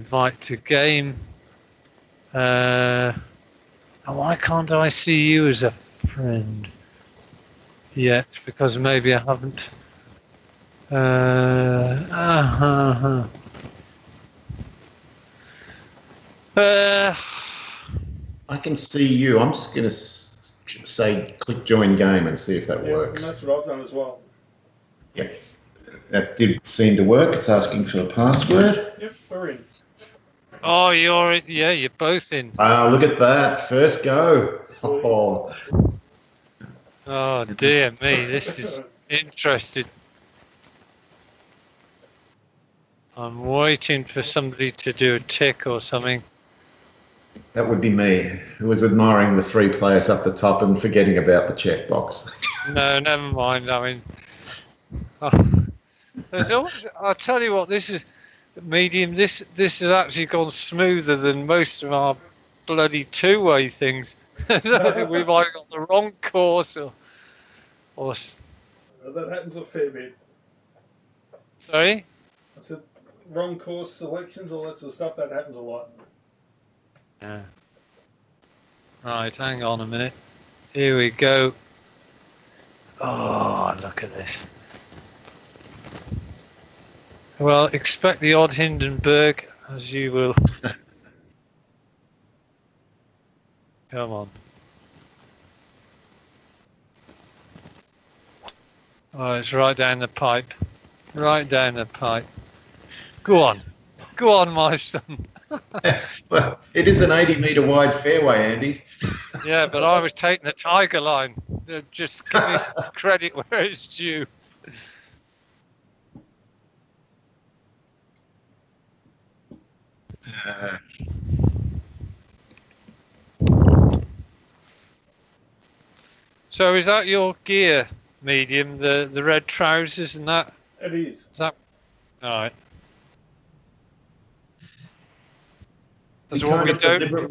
invite to game. Why can't I see you as a friend yet? Because maybe I haven't. I can see you. I'm just going to say click join game and see if that works. And that's what I've done as well. Yep. That did seem to work. It's asking for the password. Yep, we're in. Oh, you're in. Yeah, you're both in. Wow, look at that. First go. Oh dear me, this is interesting. I'm waiting for somebody to do a tick or something. That would be me, who was admiring the 3 players up the top and forgetting about the checkbox. No, never mind. I mean, there's always. I'll tell you what. This is medium. This has actually gone smoother than most of our bloody two-way things. We've either got the wrong course or. That happens a fair bit. Sorry. I said wrong course selections, all that sort of stuff. That happens a lot. Yeah. Right, hang on a minute. Here we go. Oh, look at this. Well, expect the odd Hindenburg, as you will. Come on. Oh, it's right down the pipe. Right down the pipe. Go on. Go on, my son. Well, it is an 80-metre wide fairway, Andy. Yeah, but I was taking the tiger line. Just give me some credit where it's due. So is that your gear, medium? The red trousers and that? It is. Is that all right? That's what we do.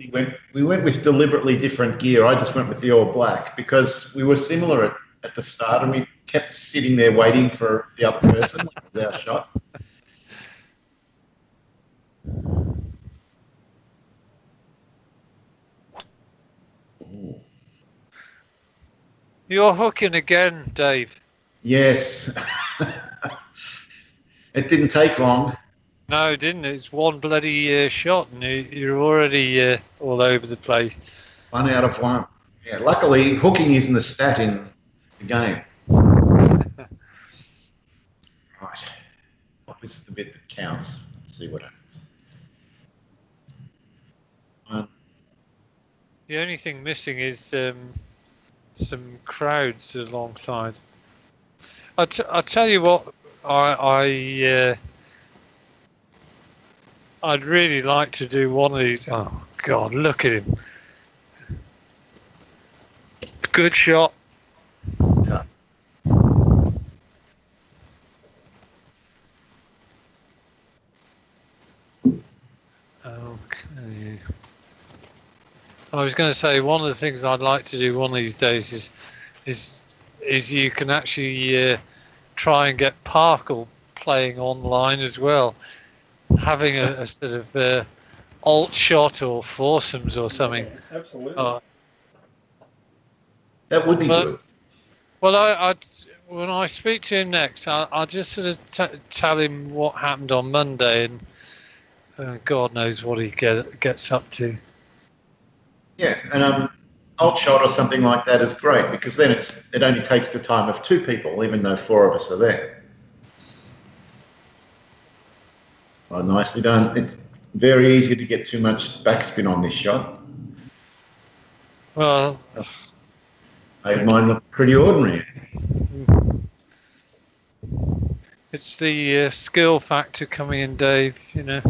We went with deliberately different gear. I just went with the all black because we were similar at the start, and we kept sitting there waiting for the other person. It was our shot. You're hooking again, Dave. Yes. It didn't take long. No, it didn't. It's one bloody shot, and you're already all over the place. 1 out of 1. Yeah. Luckily, hooking isn't a stat in the game. Right. What is the bit that counts? Let's see what happens. The only thing missing is some crowds alongside. I'll tell you what, I'd really like to do one of these. Oh God, look at him! Good shot. Yeah. Okay. I was going to say one of the things I'd like to do one of these days is you can actually try and get Parkle playing online as well, having a sort of alt shot or foursomes or something. Yeah, absolutely. That would be good. Well, when I speak to him next, I'll just sort of tell him what happened on Monday, and God knows what he gets up to. Yeah, and alt shot or something like that is great because then it only takes the time of 2 people, even though 4 of us are there. Oh, nicely done. It's very easy to get too much backspin on this shot. Well, made mine look pretty ordinary. It's the skill factor coming in, Dave. You know,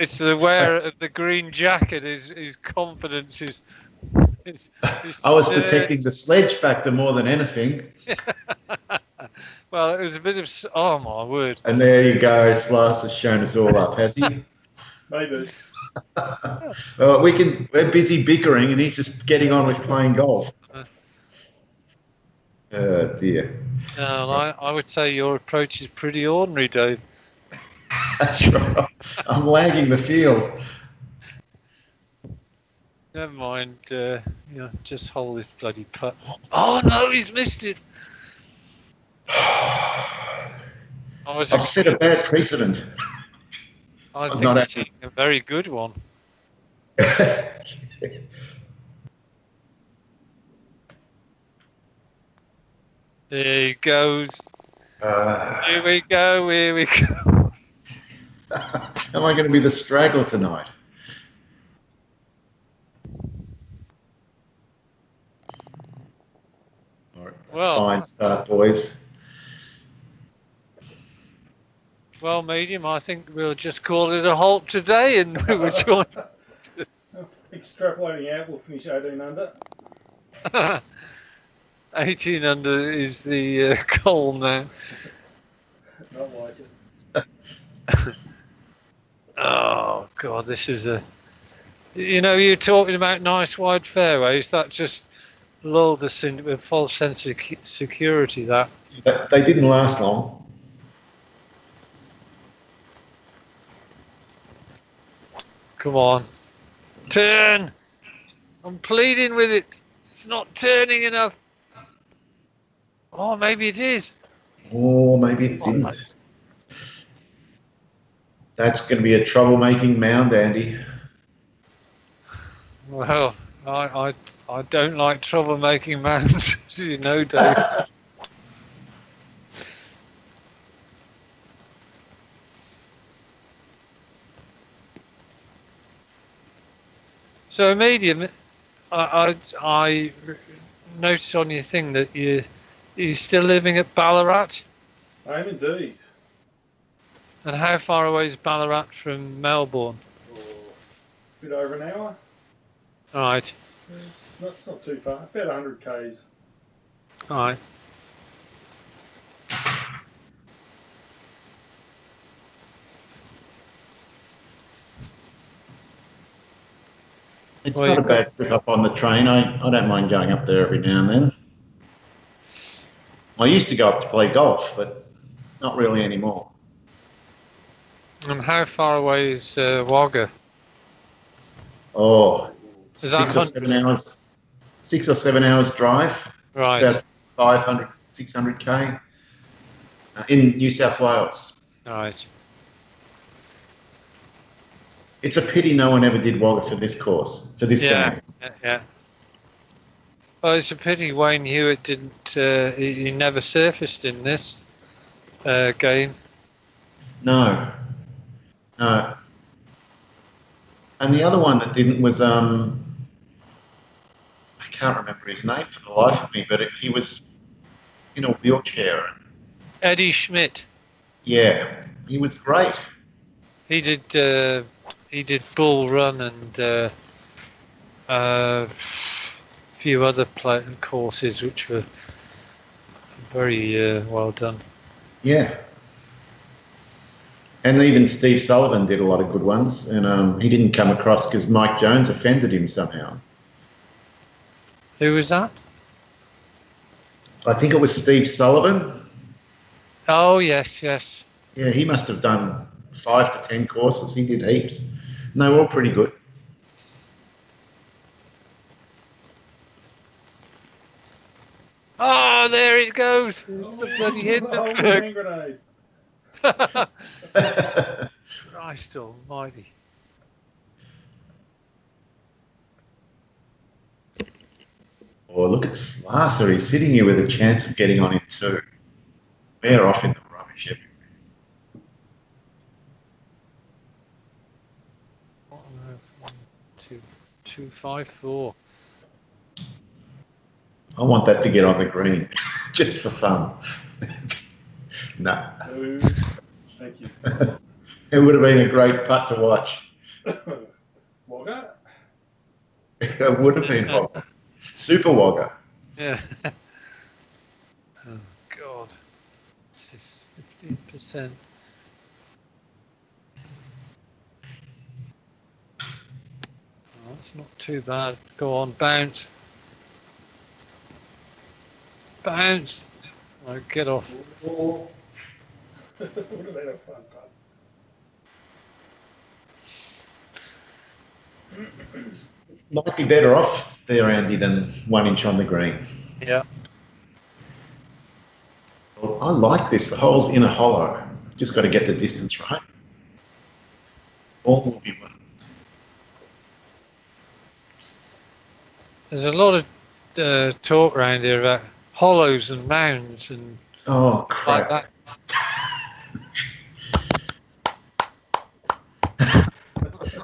it's the wearer of the green jacket. His confidence is. I was detecting the sledge factor more than anything. Well, it was a bit of. Oh my word! And there you go. Slas has shown us all up, has he? Maybe. Well, we're busy bickering, and he's just getting on with playing golf. Oh dear. No, I would say your approach is pretty ordinary, Dave. That's right. I'm lagging the field. Never mind. Just hold this bloody putt. Oh no, he's missed it. I was I've set a bad precedent. I I'm think not it's a very good one. There he goes. Here we go. Here we go. Am I going to be the straggler tonight? All right, Well- fine start, boys. Well, medium. I think we'll just call it a halt today, and we will join. Extrapolating out, we'll finish 18 under. 18 under is the goal now. Not like it. Oh God, this is a. You're talking about nice wide fairways. That just lulled us into a false sense of security. That. But they didn't last long. Come on, turn. I'm pleading with it. It's not turning enough. Oh, maybe it is. Or maybe it didn't. That's going to be a troublemaking mound, Andy. Well, I don't like troublemaking mounds, as you know, Dave. So, medium, I noticed on your thing that you're still living at Ballarat. I am indeed. And how far away is Ballarat from Melbourne? Oh, a bit over an hour. All right, It's not too far. About 100 k's. all right. It's Well, not a you- bad trip up on the train. I don't mind going up there every now and then. I used to go up to play golf, but not really anymore. And how far away is Wagga? Oh, Is that 6 or 7 hours. 6 or 7 hours drive. right? About 500, 600k in New South Wales. Right. It's a pity no one ever did Wagga for this course, for this Yeah. game. Yeah. Well, it's a pity Wayne Hewitt didn't. He never surfaced in this game. No. No. And the other one that didn't was I can't remember his name for the life of me, but he was in a wheelchair. Eddie Schmidt. Yeah, he was great. He did Bull Run and a few other courses which were very well done. Yeah. And even Steve Sullivan did a lot of good ones, and he didn't come across because Mike Jones offended him somehow. Who was that? I think it was Steve Sullivan. Oh yes, yes. Yeah, he must have done 5 to 10 courses. He did heaps. And they were all pretty good. Oh, there it goes. It's the bloody Oh, Hindenburg. hand grenade. Christ almighty. Oh, look at Slasser. He's sitting here with a chance of getting on in 2. We're off in the rubbish everywhere. 254. I want that to get on the green, just for fun. No, Oh, thank you. it would have been a great putt to watch. Wagga? It would have been Wagga. Super Wagga. Yeah. Oh God. This is 15%. Oh, that's not too bad. Go on, bounce. Bounce. Oh, get off. Would have been a fun putt. might be better off there, Andy, than 1 inch on the green. Yeah. Well, I like this. The hole's in a hollow. Just got to get the distance right. All will be well. There's a lot of talk around here about hollows and mounds and Oh, like crap. that.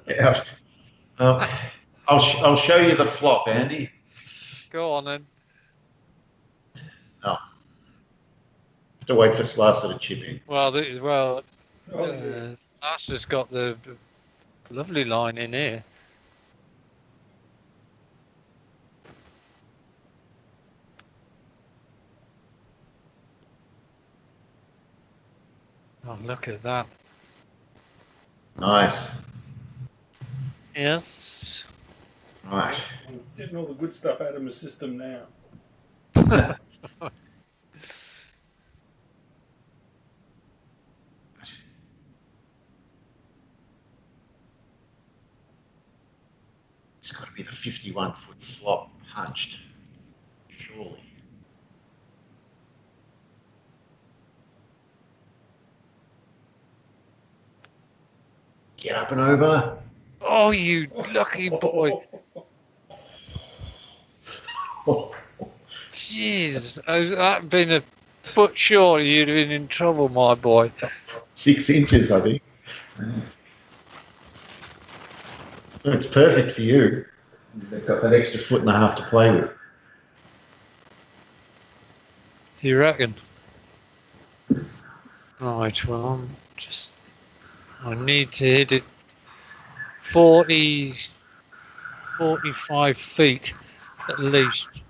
Yeah. I'll show you the flop, Andy. Go on then. Oh. Have to wait for Slasser to chip in. Well, Oh, yeah. Slasser's got the lovely line in here. Oh, look at that. Nice. Yes. Right. I'm getting all the good stuff out of my system now. It's got to be the 51-foot flop hunched. Surely. Get up and over. Oh, you lucky boy. Jeez. Had that been a foot short, you'd have been in trouble, my boy. 6 inches, I think. It's perfect for you. They've got that extra 1.5 foot to play with. You reckon? Right, well, I need to hit it 40, 45 feet at least.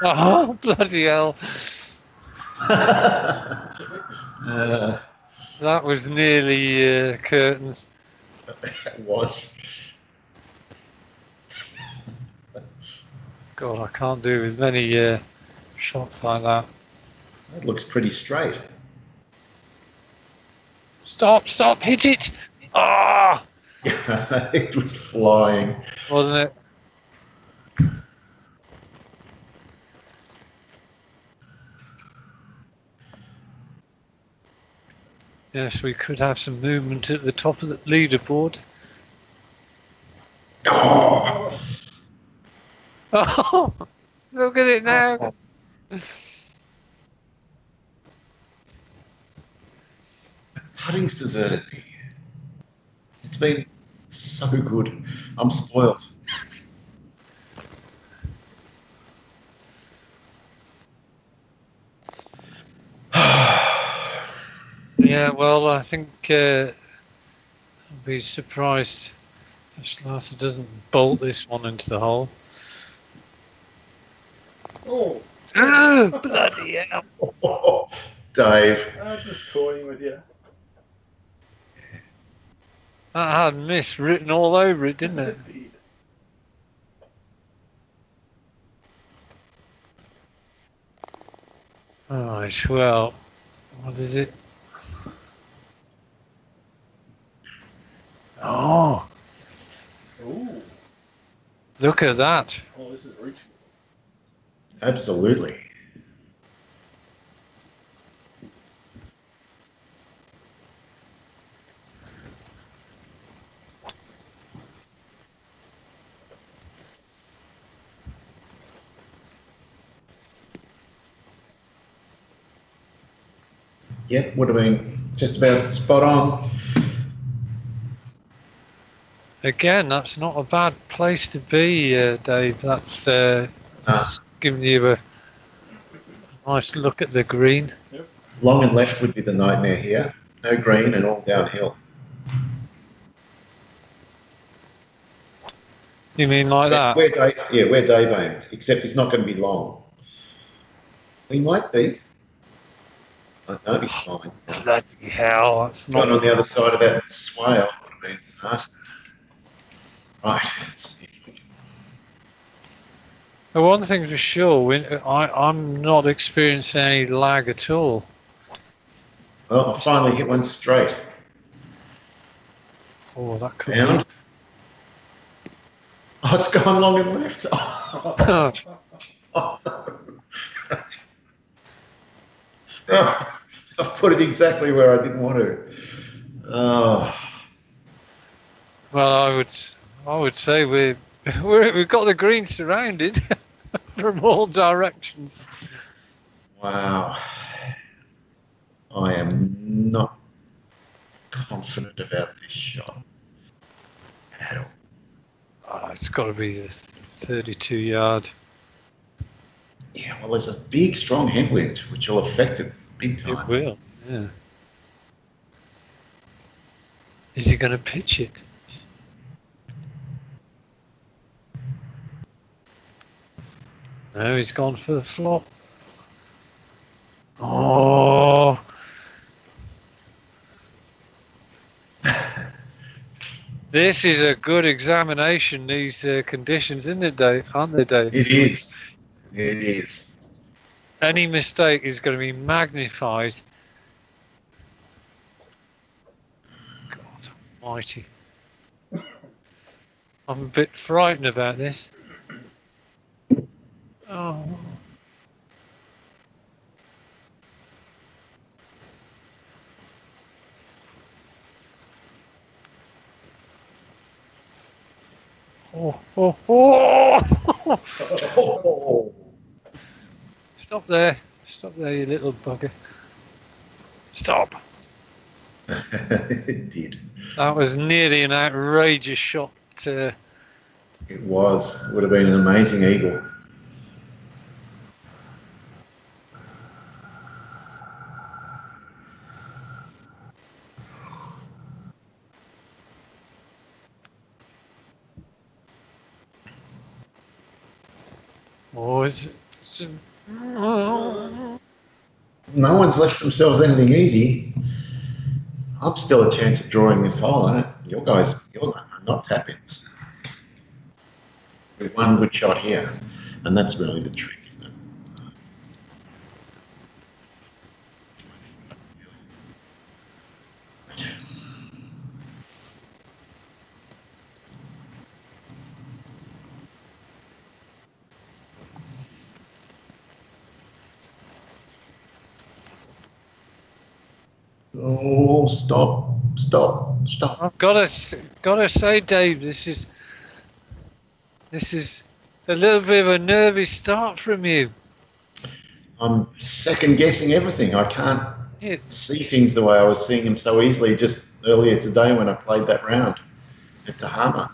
Oh, bloody hell. That was nearly curtains. It was. God, I can't do as many shots like that. That looks pretty straight. Stop, hit it! Ah! It was flying. Wasn't it? Yes, we could have some movement at the top of the leaderboard. Oh, Oh, look at it now. putting's deserted me. It's been so good. I'm spoiled. Yeah, well, I think I'll be surprised if Slasser doesn't bolt this one into the hole. Oh, Oh, bloody hell. Dave. I'm just toying with you. That had miss written all over it, didn't it? Indeed. Alright, well, what is it? Oh, Ooh. look at that. Oh, this is reachable. Absolutely. Yep, would have been just about spot on. Again, that's not a bad place to be, Dave. That's giving you a nice look at the green. Long and left would be the nightmare here. No green and all downhill. You mean like that? Where Dave, yeah, where Dave aimed, except he's not going to be long. He might be. I know he's fine. Bloody hell, that's Not not. on the other side of that swale would have been faster. Right, let's see if we can. The one thing for sure, I'm not experiencing any lag at all. Well, I finally hit one straight. Oh, that could Down. Oh, it's gone long and left. Oh, Oh, oh, I've put it exactly where I didn't want to. Oh, well, I would say we've got the green surrounded from all directions. wow. I am not confident about this shot at all. Oh, it's got to be the 32-yard. Yeah, well, there's a big, strong headwind which will affect it big time. It will. Yeah. Is he going to pitch it? No, he's gone for the flop. Oh. This is a good examination, these conditions, isn't it, Dave? Aren't they, Dave? It is. It is. Any mistake is going to be magnified. God almighty. I'm a bit frightened about this. Oh. Oh, oh, oh. Oh. Stop there, you little bugger. Stop. It did. That was nearly an outrageous shot. It was. Would have been an amazing eagle. Oh, is it? Oh. No one's left themselves anything easy. I'm still a chance of drawing this hole, aren't it? Your guys, you're not tap-ins. With one good shot here, and that's really the trick, isn't it? Oh, stop, stop, stop. I've gotta say, Dave, this is a little bit of a nervy start from you. I'm second guessing everything. I can't Yeah. see things the way I was seeing them so easily just earlier today when I played that round at Tahama.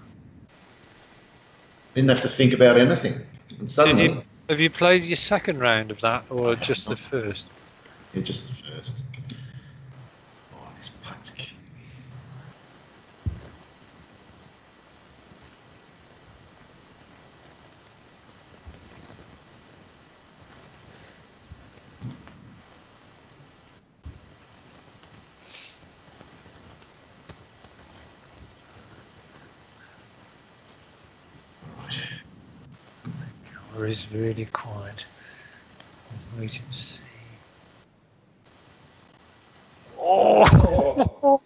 Didn't have to think about anything. And suddenly, Have you played your second round of that, or I just the have first? yeah, just the first. Oh, this putt's killing me. Right. Or is really quiet? I'm waiting to see. Oh!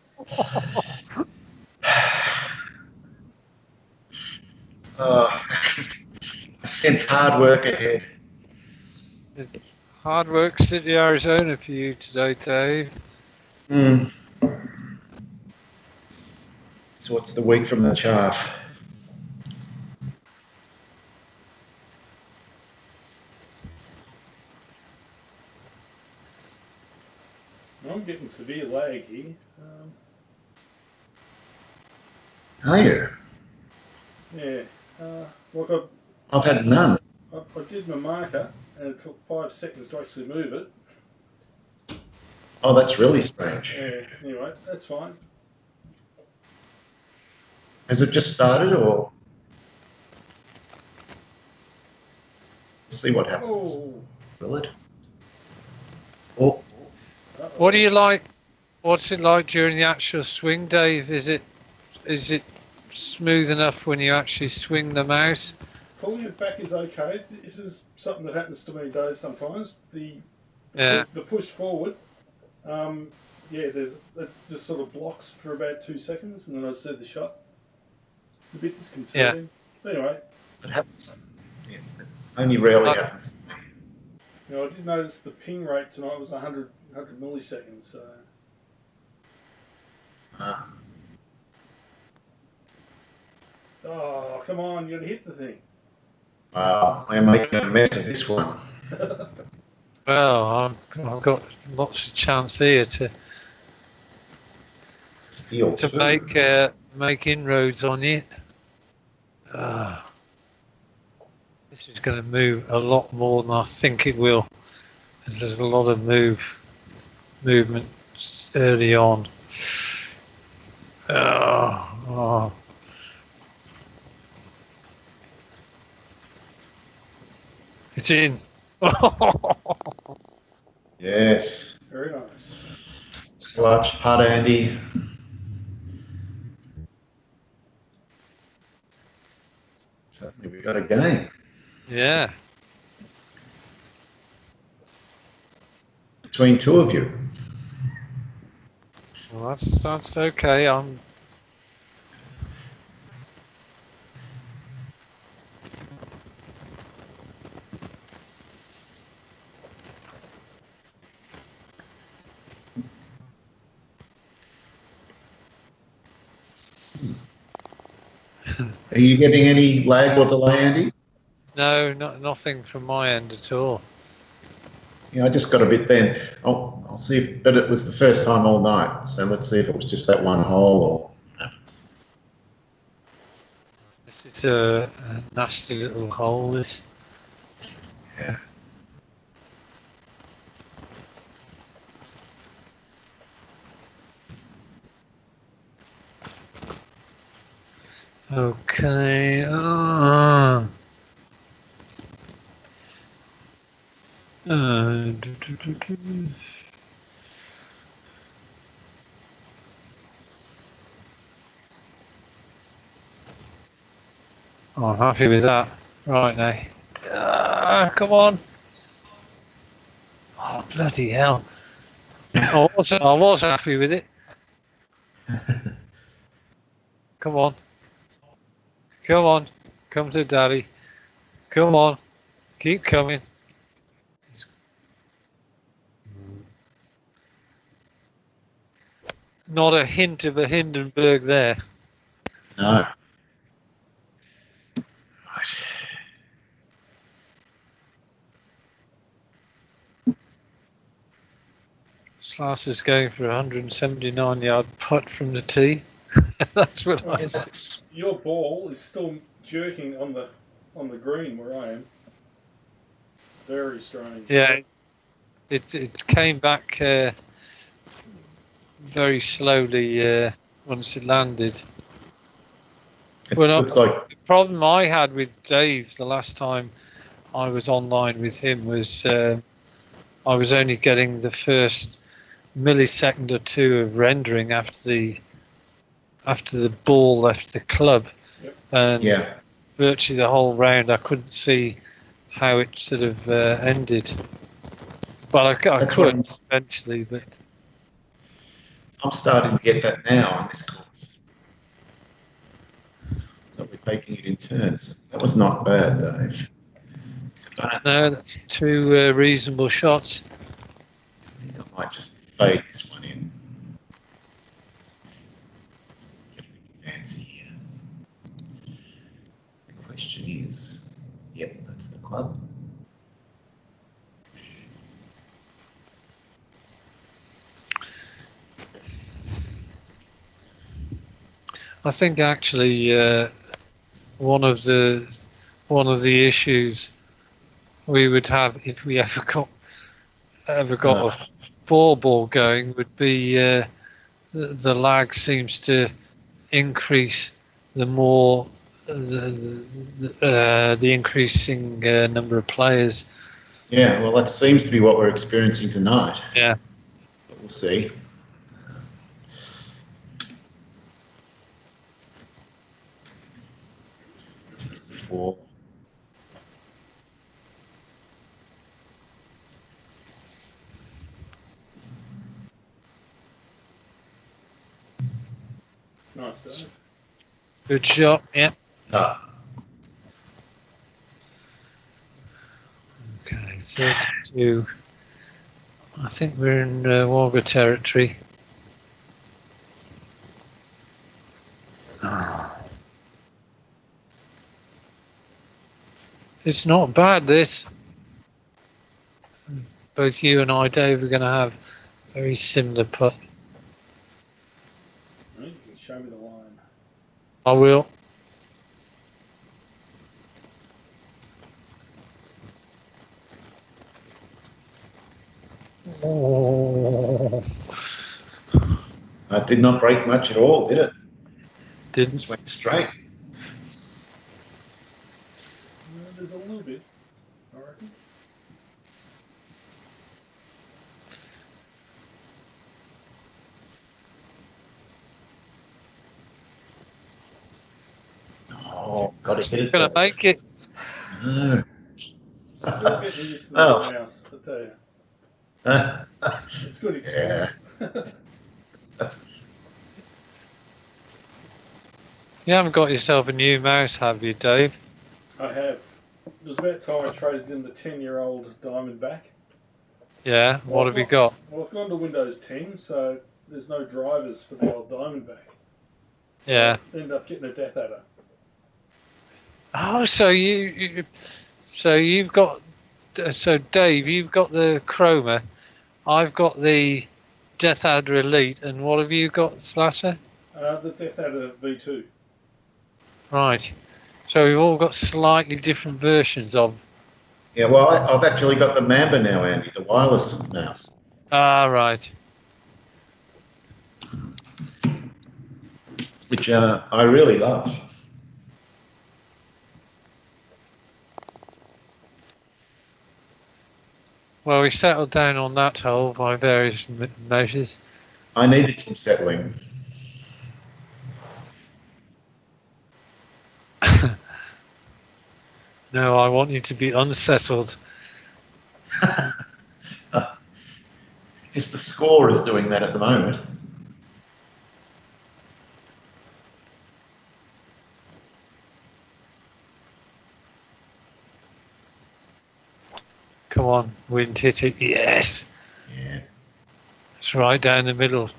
I sense hard work ahead. Hard work, City, Arizona for you today, Dave. So what's the week from the chaff? I'm getting severe lag here. Are you? Yeah. Like I've had none. I did my marker and it took 5 seconds to actually move it. Oh, that's really strange. Yeah. Anyway, that's fine. Has it just started or? See what happens. Oh. Will it? Oh, What do you like? What's it like during the actual swing, Dave? Is it smooth enough when you actually swing them out? Pulling it back is okay. This is something that happens to me, Dave, sometimes. The Yeah. push forward, Yeah, it just sort of blocks for about 2 seconds, and then I see the shot. It's a bit Yeah. disconcerting. But anyway, It happens. Yeah, it only rarely I- happens. I did notice the ping rate tonight was 100 milliseconds. So Uh, oh, come on, you got to hit the thing. wow, we're making a mess of this one. Well, I've got lots of chance here to Steel two. make inroads on it. This is going to move a lot more than I think it will, because there's a lot of movement early on. Oh. It's in. Yes. Very nice. Clutch putt, Andy. Suddenly we got a game Yeah. between two of you. Well, that's okay. I'm. Are you getting any lag or delay, Andy? No, nothing from my end at all. Yeah, I just got a bit then. I'll see if, but it was the first time all night. So let's see if it was just that one hole or. This is a nasty little hole. This. Yeah. Okay. Oh, I'm happy with that. Right now. Come on. Oh, bloody hell. I was happy with it. Come on. Come on. Come to daddy. Come on. Keep coming. Not a hint of a Hindenburg there. No. Right. Slasher's going for a 179-yard putt from the tee. That's what I said. Your ball is still jerking on the green where I am. It's very strange. Yeah, it came back very slowly once it landed. It Well, looks like the problem I had with Dave the last time I was online with him was I was only getting the first millisecond or two of rendering after the ball left the club, and yeah. virtually the whole round I couldn't see how it sort of ended. Well, I That's could what eventually, but I'm starting to get that now on this course. So we're taking it in turns. That was not bad, Dave. no, that's two reasonable shots. I think I might just fade this one in. Fancy here. The question is, yep, that's the club. I think actually one of the issues we would have if we ever got a four ball going would be the lag seems to increase the more the increasing number of players. Yeah, well, that seems to be what we're experiencing tonight. Yeah. But we'll see. This is the four. Nice, Dave. Good shot. Yep. Ah, Okay, 32. I think we're in Wagga territory. Ah. It's not bad, this. Both you and I, Dave, are going to have very similar putt. Right, you can show me the line. I will. Oh, it did not break much at all, did it? didn't. Just went straight. There's a little bit, I reckon. Oh, got to hit it. Going to make it. No. Still getting used to this Oh. mouse, I tell you. Yeah. It's good excuse. You haven't got yourself a new mouse, have you, Dave? I have. It was about time I traded in the 10-year-old Diamondback. Yeah. Well, What have you got? Well, I've gone to Windows 10, so there's no drivers for the old Diamondback. So Yeah. I ended up getting a Death Adder. Oh, so you've got, so Dave, you've got the Chroma. I've got the Death Adder Elite, and what have you got, Slasher? The Death Adder V2. Right. So we've all got slightly different versions of. Yeah, well, I've actually got the Mamba now, Andy, the wireless mouse. Ah, right. Which I really love. Well, we settled down on that hole by various measures. I needed some settling. No, I want you to be unsettled. Just the score is doing that at the moment. Come on, wind hit it. Yes. Yeah. It's right down the middle.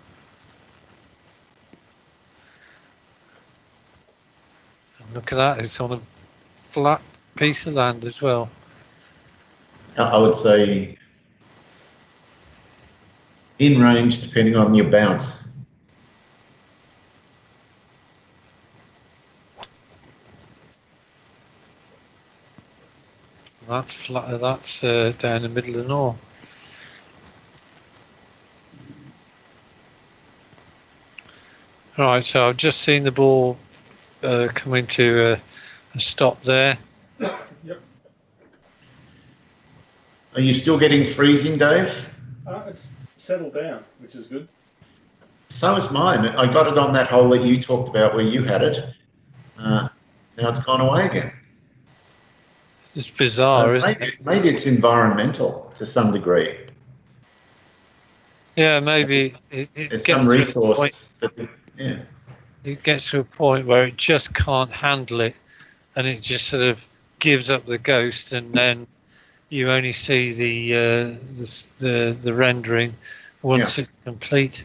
And look at that, it's on a flat piece of land as well. I would say in range, depending on your bounce. That's flat. That's down the middle and all. Right, so I've just seen the ball coming to a stop there. Yep. Are you still getting freezing, Dave? It's settled down, which is good. So is mine. I got it on that hole that you talked about where you had it. Now it's gone away again. It's bizarre, isn't it? Maybe it's environmental to some degree. Yeah, maybe There's some resource. Yeah. It gets to a point where it just can't handle it, and it just sort of gives up the ghost, and then you only see the rendering once it's complete.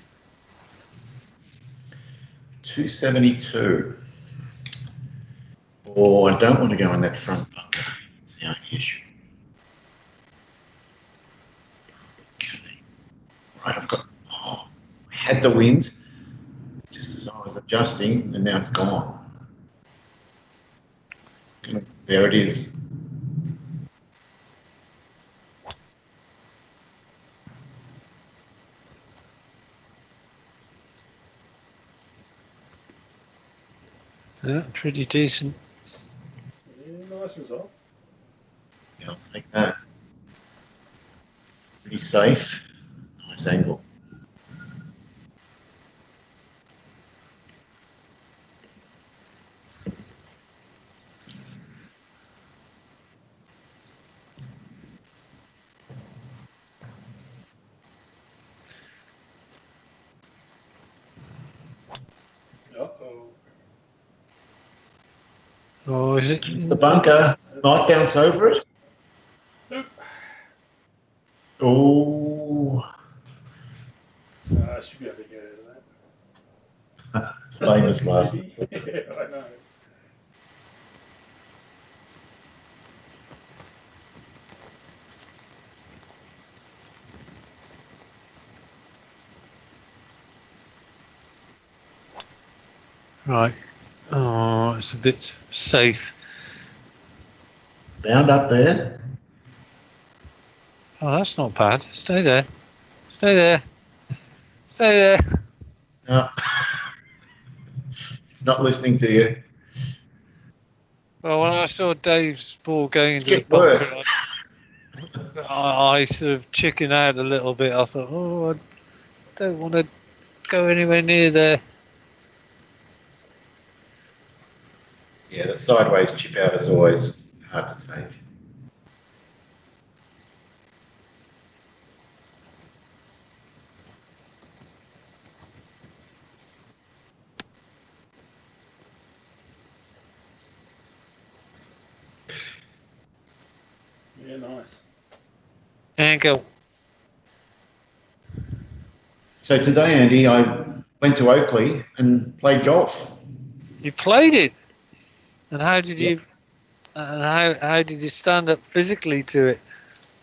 272. Oh, I don't want to go in that front bunker. It's the only issue. Okay. Right, I had the wind just as I was adjusting, and now it's gone. There it is. Yeah, pretty decent. Yeah, nice result. Yeah, I'll take that. Pretty safe. Nice angle. Uh-oh. Or is it? The bunker might bounce over it. Nope. Oh, I should be able to get out of that. famous last. Yeah, I know. Right. Oh, it's a bit safe. Bound up there. Oh, that's not bad. Stay there. Stay there. Stay there. No. It's not listening to you. Well, when I saw Dave's ball going It's into the getting worse. bunker, I sort of chickened out a little bit. I thought, oh, I don't want to go anywhere near there. Yeah, the sideways chip out is always hard to take. Yeah, nice. And go. So today, Andy, I went to Oakley and played golf. You played it. And how did Yeah. you? And how did you stand up physically to it?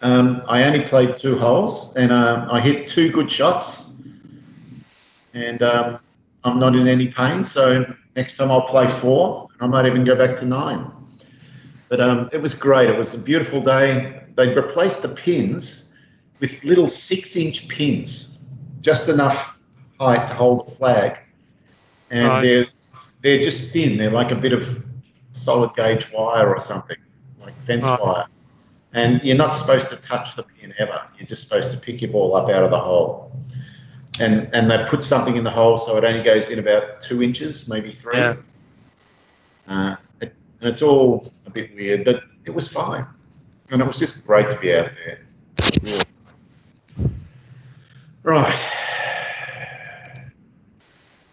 I only played 2 holes and I hit 2 good shots. And I'm not in any pain, so next time I'll play 4. I might even go back to 9. But it was great. It was a beautiful day. They replaced the pins with little 6-inch pins, just enough height to hold the flag. And Right. they're just thin. They're like a bit of solid gauge wire or something, like fence Right. wire. And you're not supposed to touch the pin ever. You're just supposed to pick your ball up out of the hole. And they've put something in the hole so it only goes in about 2 inches, maybe 3. Yeah. And it's all a bit weird, but it was fine. And it was just great to be out there. Really. Right.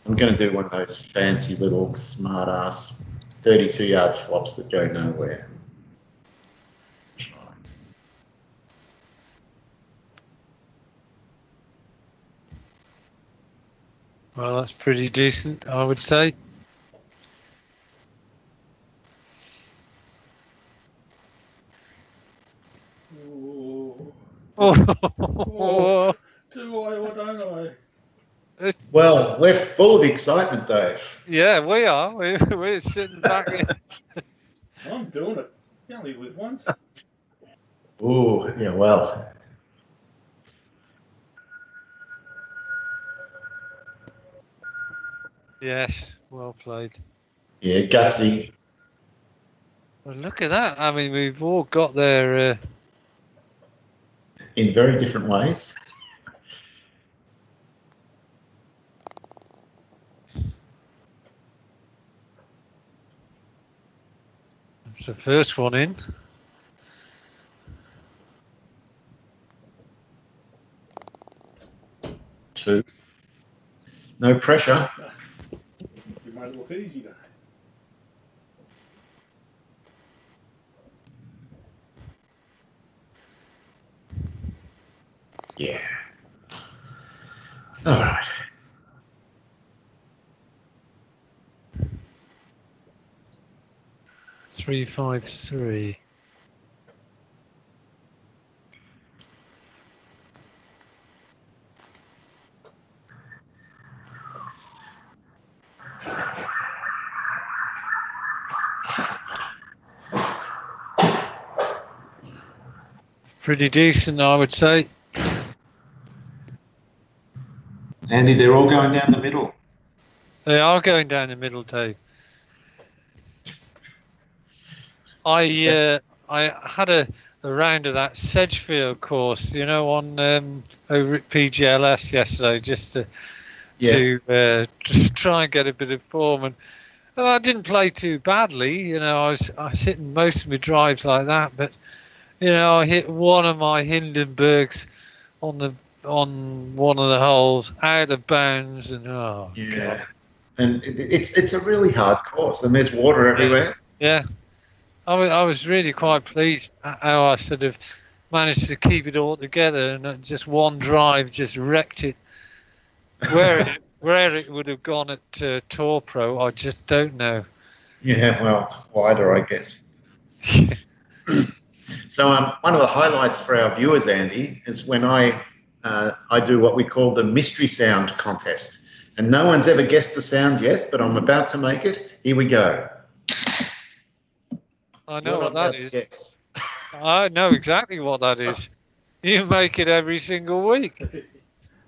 I'm going to do one of those fancy little smart-ass 32-yard flops that go nowhere. Try. Well, that's pretty decent, I would say. Ooh. Oh, Do I or don't I? Well, we're full of excitement, Dave. yeah, we are. We're sitting back. I'm doing it. You only live once. Ooh, yeah, well. Yes, well played. Yeah, gutsy. Well, look at that. I mean, we've all got their. In very different ways. It's the first one in. Two. No pressure. You made it look easy though. Yeah. All right. Three, 5, 3. Pretty decent, I would say. Andy, they're all going down the middle. They are going down the middle, Dave. I had a round of that Sedgefield course, you know, on over at PGLS yesterday, just to just try and get a bit of form, and I didn't play too badly, you know. I was hitting most of my drives like that, but you know, I hit one of my Hindenburgs on one of the holes out of bounds, and oh Yeah. God. And it's a really hard course, and there's water everywhere. Yeah, I was really quite pleased at how I sort of managed to keep it all together, and just one drive just wrecked it. Where it would have gone at Tour Pro, I just don't know. Yeah, well, wider, I guess. So one of the highlights for our viewers, Andy, is when I do what we call the mystery sound contest, and no one's ever guessed the sound yet, but I'm about to make it. Here we go. I know You're what not that allowed to is. guess. I know exactly what that is. You make it every single week.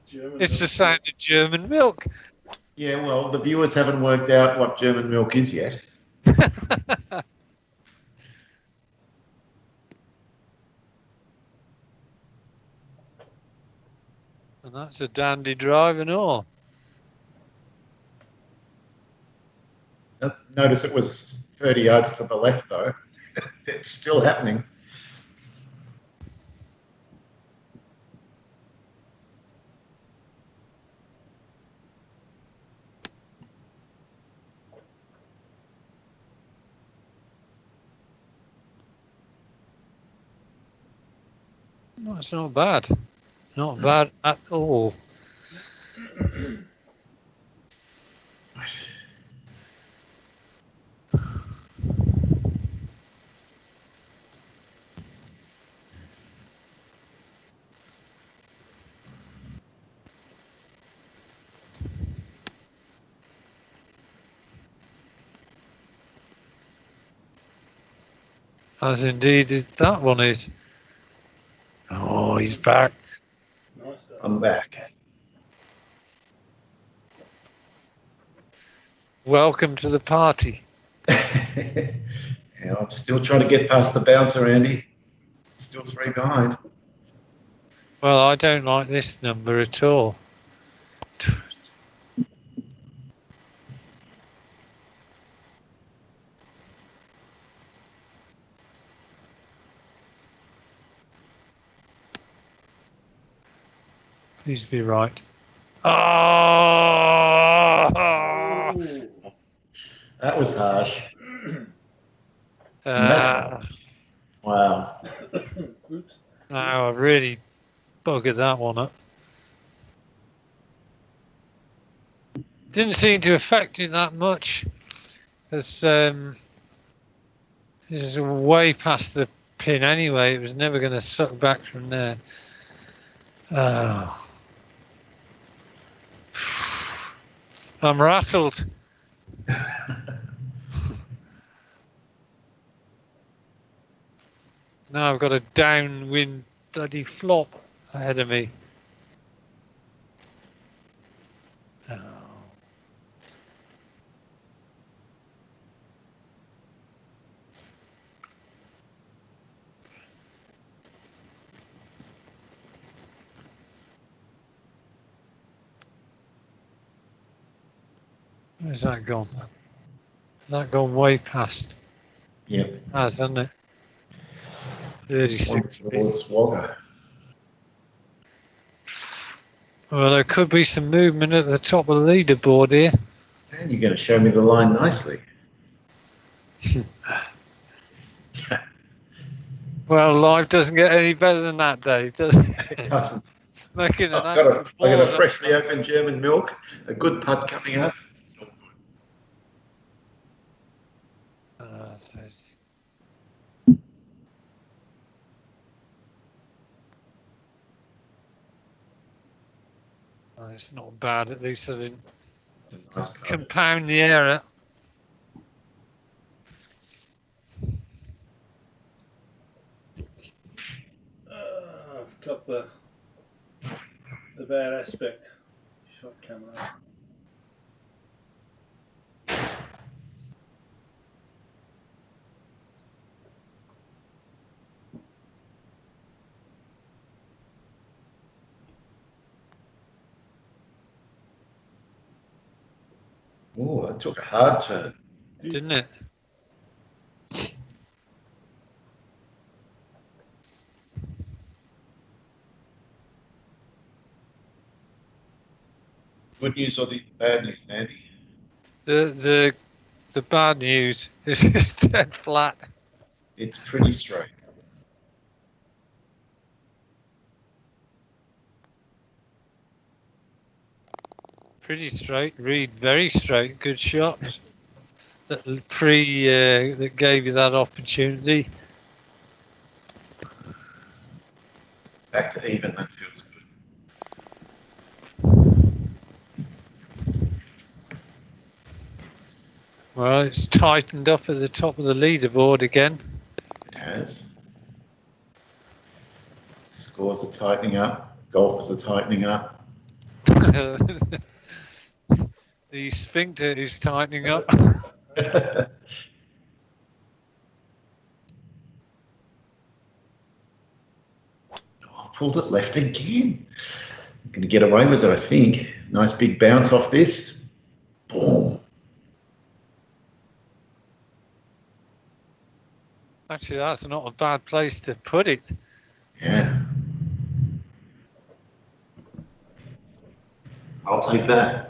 German It's the milk. sound of German milk. Yeah, well, the viewers haven't worked out what German milk is yet. And that's a dandy drive and all. Notice it was 30 yards to the left, though. It's still happening. That's not bad. Not bad at all. As indeed that one is. Oh, he's back. Nice stuff. I'm back. Welcome to the party. Yeah, I'm still trying to get past the bouncer, Andy. Still 3 behind. Well, I don't like this number at all. Please be right. Oh! Ooh. That was harsh. Ah, Wow. Oops. now I really buggered that one up. Didn't seem to affect it that much, as this is way past the pin anyway. It was never going to suck back from there. Oh. I'm rattled. Now I've got a downwind bloody flop ahead of me. Oh. Where's that gone? Has that gone way past? Yep. Hasn't it? It's 36. towards Wagga. Well, there could be some movement at the top of the leaderboard here. And you're going to show me the line nicely. Well, life doesn't get any better than that, Dave, does it? It doesn't. Making an I got absolute a balls freshly opened German milk, a good putt coming up. There's- oh, it's not bad, at least I didn't Nice putt. compound the error. I've got the bad aspect shot coming up. Oh, that took a hard turn. Didn't it? Good news or the bad news, Andy? The the bad news. This is dead flat. It's pretty straight. Pretty straight. Reed, very straight. Good shot. That that gave you that opportunity. Back to even, that feels good. Well, it's tightened up at the top of the leaderboard again. It has. Scores are tightening up. Golfers are tightening up. The sphincter is tightening up. I've pulled it left again. I'm going to get away with it, I think. Nice big bounce off this. Boom. Actually, that's not a bad place to put it. Yeah. I'll take that.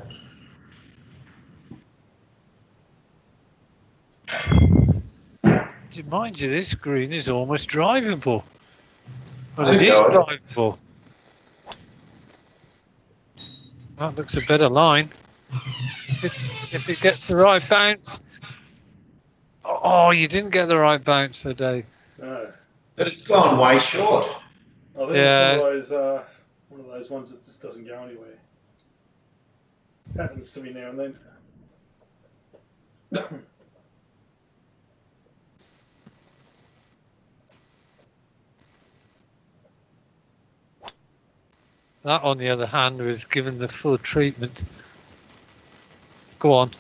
Mind you, this green is almost drivable. Well, I it is know. drivable. That looks a better line. If it gets the right bounce. Oh, you didn't get the right bounce today. No. But it's gone way short. I think Yeah. it's one of those ones that just doesn't go anywhere. Happens to me now and then. That, on the other hand, was given the full treatment. Go on.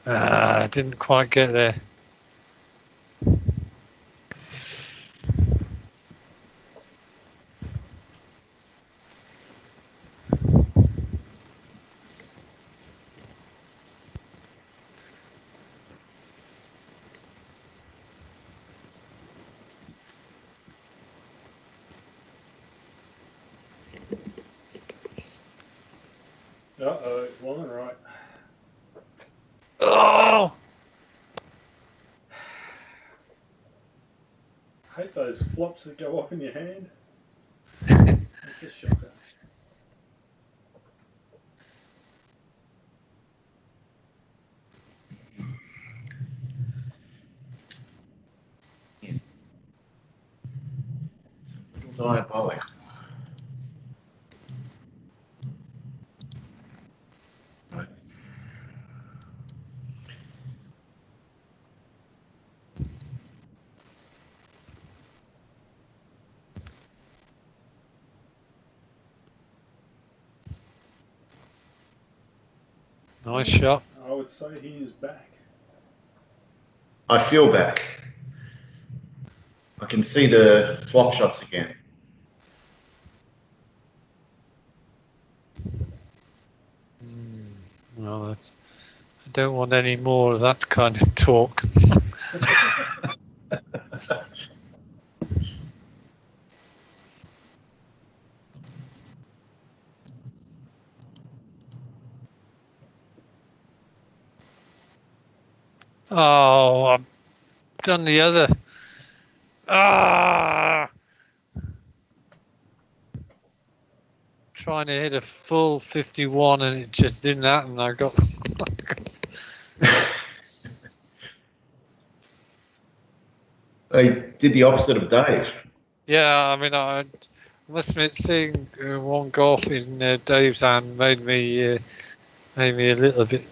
Didn't quite get there. Uh-oh, line right. Oh! Hate those flops that go off in your hand. It's a shocker. Diabolic. Right. Nice shot. I would say he is back. I feel back. I can see the flop shots again. Well, I don't want any more of that kind of talk. Oh, I've done the other. Trying to hit a full 51 and it just didn't happen. I got. They did the opposite of Dave. Yeah, I mean, I must admit, seeing one golf in Dave's hand made me a little bit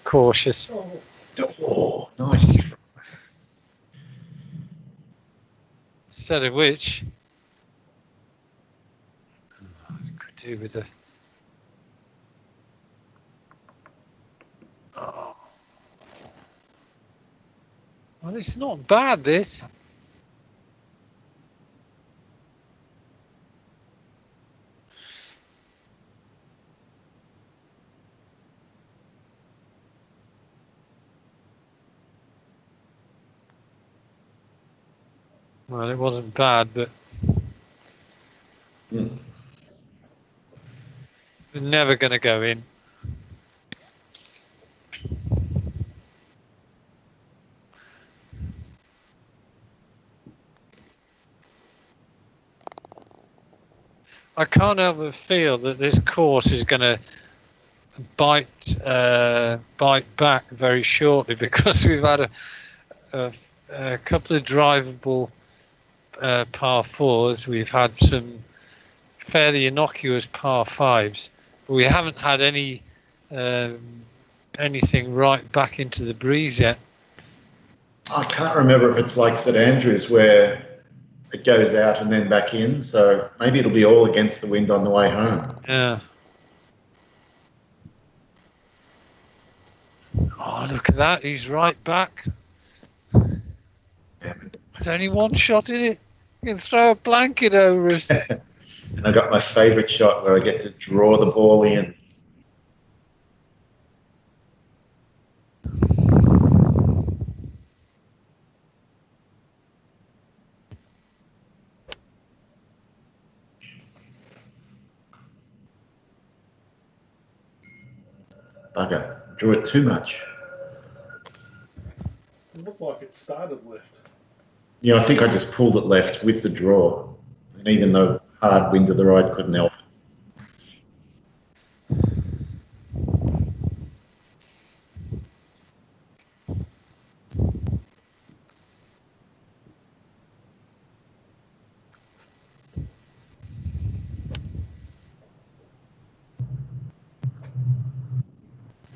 cautious. Oh, nice. Instead of which, I could do with a. Oh. Well, it's not bad, this. Well, it wasn't bad, but Mm. we're never going to go in. I can't help but feel that this course is going to bite back very shortly because we've had a couple of drivable par fours. We've had some fairly innocuous par fives, but we haven't had anything right back into the breeze yet. I can't remember if it's like St Andrews where it goes out and then back in, so maybe it'll be all against the wind on the way home. Yeah. Oh, look at that. He's right back. Yeah. There's only one shot in it. You can throw a blanket over us. And I got my favourite shot where I get to draw the ball in. Bugger, drew it too much. It looked like it started left. Yeah, I think I just pulled it left with the draw. And even though hard wind to the right couldn't help.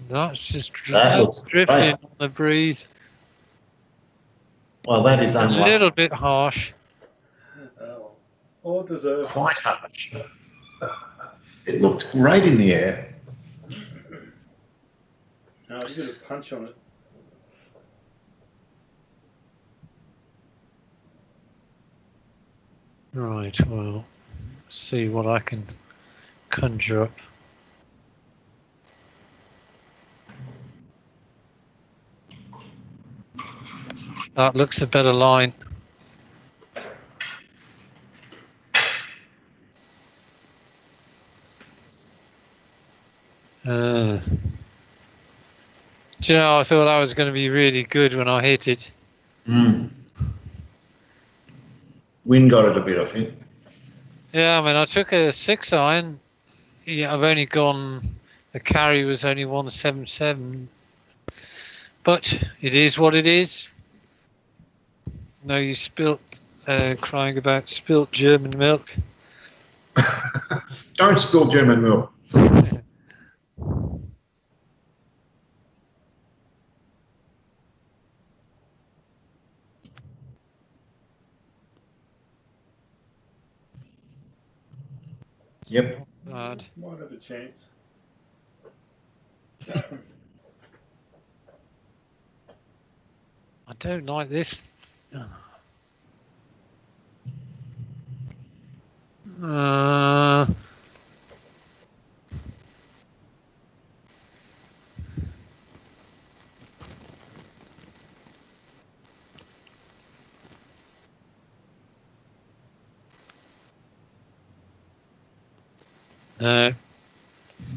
That's just That looks drifting great. on the breeze. Well, that is A unlucky. little bit harsh. Oh, all deserved. Quite harsh. It looked great in the air. No, you did a punch on it. Right, well, see what I can conjure up. That looks a better line. Do you know, I thought that was going to be really good when I hit it. Mm. Wind got it a bit, I think. Yeah, I mean, I took a 6-iron. Yeah, I've only gone, the carry was only 177. But it is what it is. No, you spilt, crying about spilt German milk. Don't spill German milk. Yep. Bad. Might have a chance. I don't like this. No.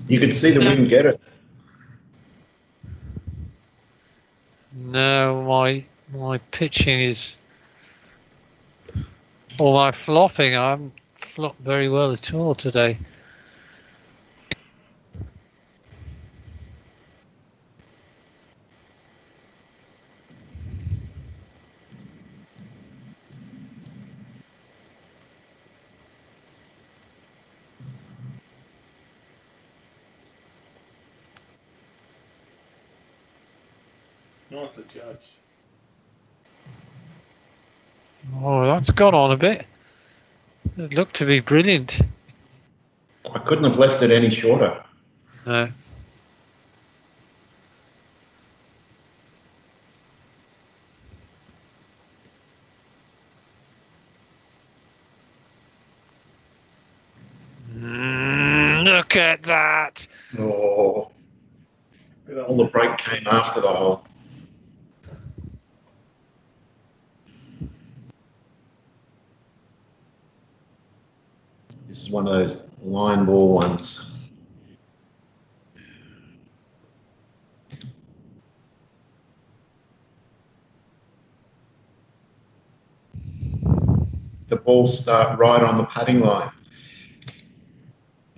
You could see the wind get it. No, my pitching is, or my flopping. I haven't flopped very well at all today. Nice to judge. Oh, that's gone on a bit. It looked to be brilliant. I couldn't have left it any shorter. No. Look at that. Oh, all the break came after the hole. This is one of those line ball ones. The balls start right on the putting line.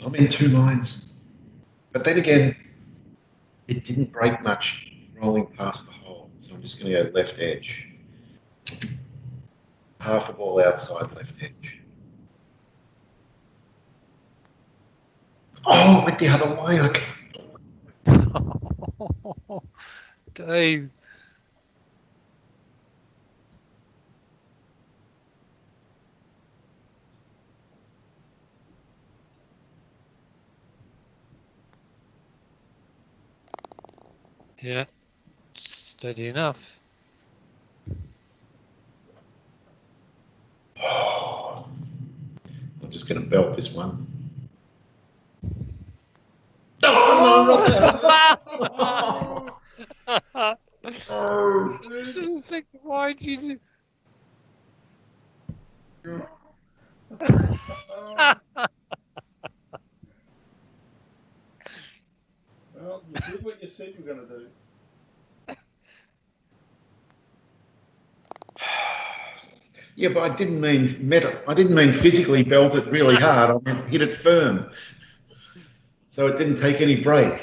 I'm in 2 lines. But then again, it didn't break much rolling past the hole. So I'm just going to go left edge. Half a ball outside left edge. Oh, it went the other way. Dave. Yeah, steady enough. I'm just going to belt this one. Oh, I no. didn't think, why did you do? Well, you did what you said you were going to do. Yeah, but I didn't mean physically belt it really hard. I meant hit it firm. So it didn't take any break.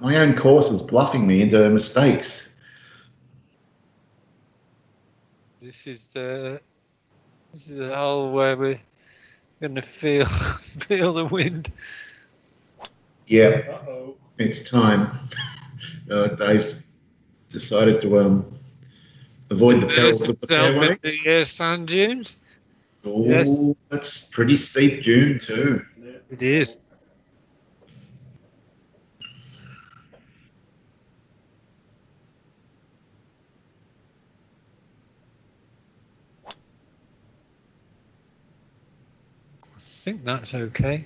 My own course is bluffing me into mistakes. This is a hole where we're going to feel the wind. Yeah, Uh-oh. it's time. Dave's decided to avoid the perils of the fairway. The sand dunes. Oh, Yes. that's pretty steep dune too. Yeah. It is. I think that's okay.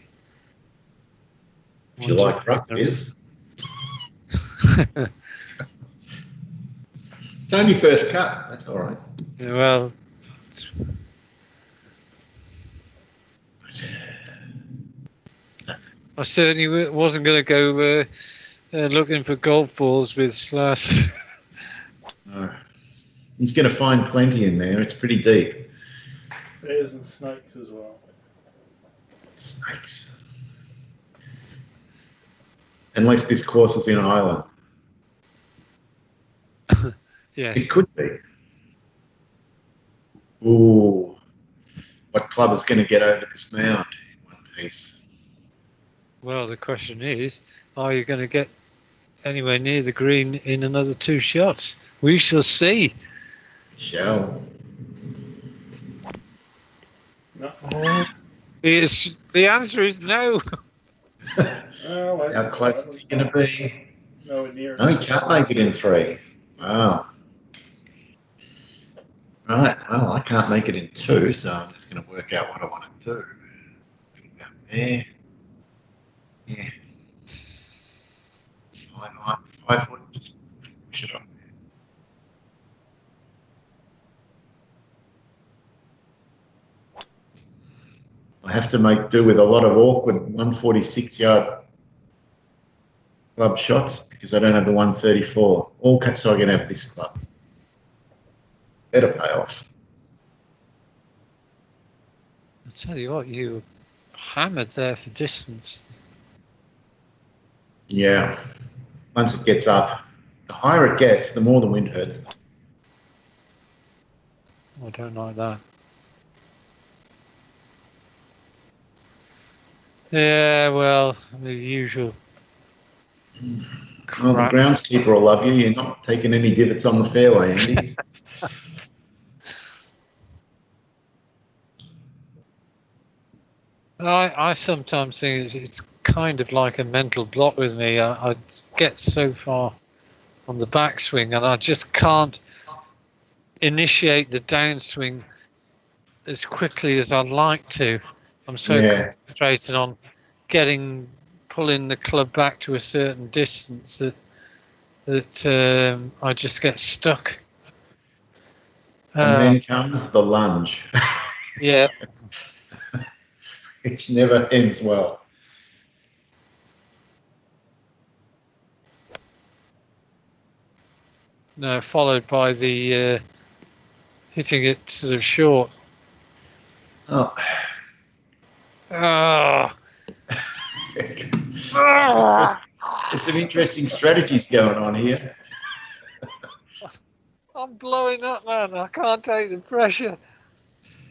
If you like rough, it is. It's only first cut. That's all right. Yeah, well, I certainly wasn't going to go looking for golf balls with Slash. No. He's going to find plenty in there. It's pretty deep. Bears and snakes as well. Snakes. Unless this course is in Ireland. Yes. It could be. Ooh. What club is going to get over this mound in one piece? Well, the question is, are you going to get anywhere near the green in another 2 shots? We shall see. Shall. No. The answer is no. Oh, How close is he going to be? Nowhere near. No, he can't make it in 3. Wow. Right, well, I can't make it in 2, so I'm just going to work out what I want to do. About there. Yeah. 5 foot, just push it up. I have to make do with a lot of awkward 146-yard club shots because I don't have the 134. So I can have this club. Better pay off. I'll tell you what, you hammered there for distance. Yeah. Once it gets up, the higher it gets, the more the wind hurts. I don't like that. Yeah, well, the usual. Well, the groundskeeper will love you. You're not taking any divots on the fairway, Andy. I sometimes think it's kind of like a mental block with me. I get so far on the backswing and I just can't initiate the downswing as quickly as I'd like to. I'm so concentrated on pulling the club back to a certain distance that I just get stuck. And then comes the lunge. Yeah. Which never ends well. No, followed by the hitting it sort of short. Oh. Ah. There's some interesting strategies going on here. I'm blowing up, man. I can't take the pressure.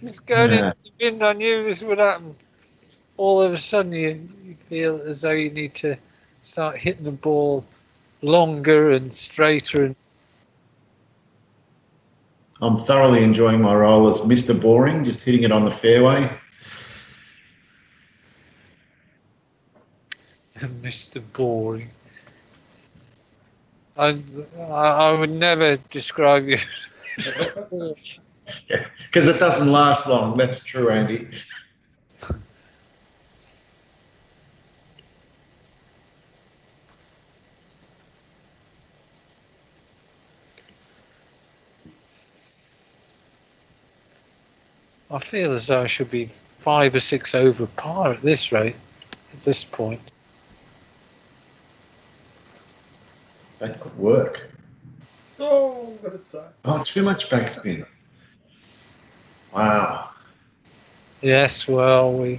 It's going into the wind. I knew this would happen. All of a sudden, you feel as though you need to start hitting the ball longer and straighter. I'm thoroughly enjoying my role as Mr. Boring, just hitting it on the fairway. Mr. Boring. I would never describe you. Yeah, because it doesn't last long. That's true, Andy. I feel as though I should be 5 or 6 over par at this rate, at this point. That could work. Oh, but it's Oh, too much backspin. Wow. Yes, well,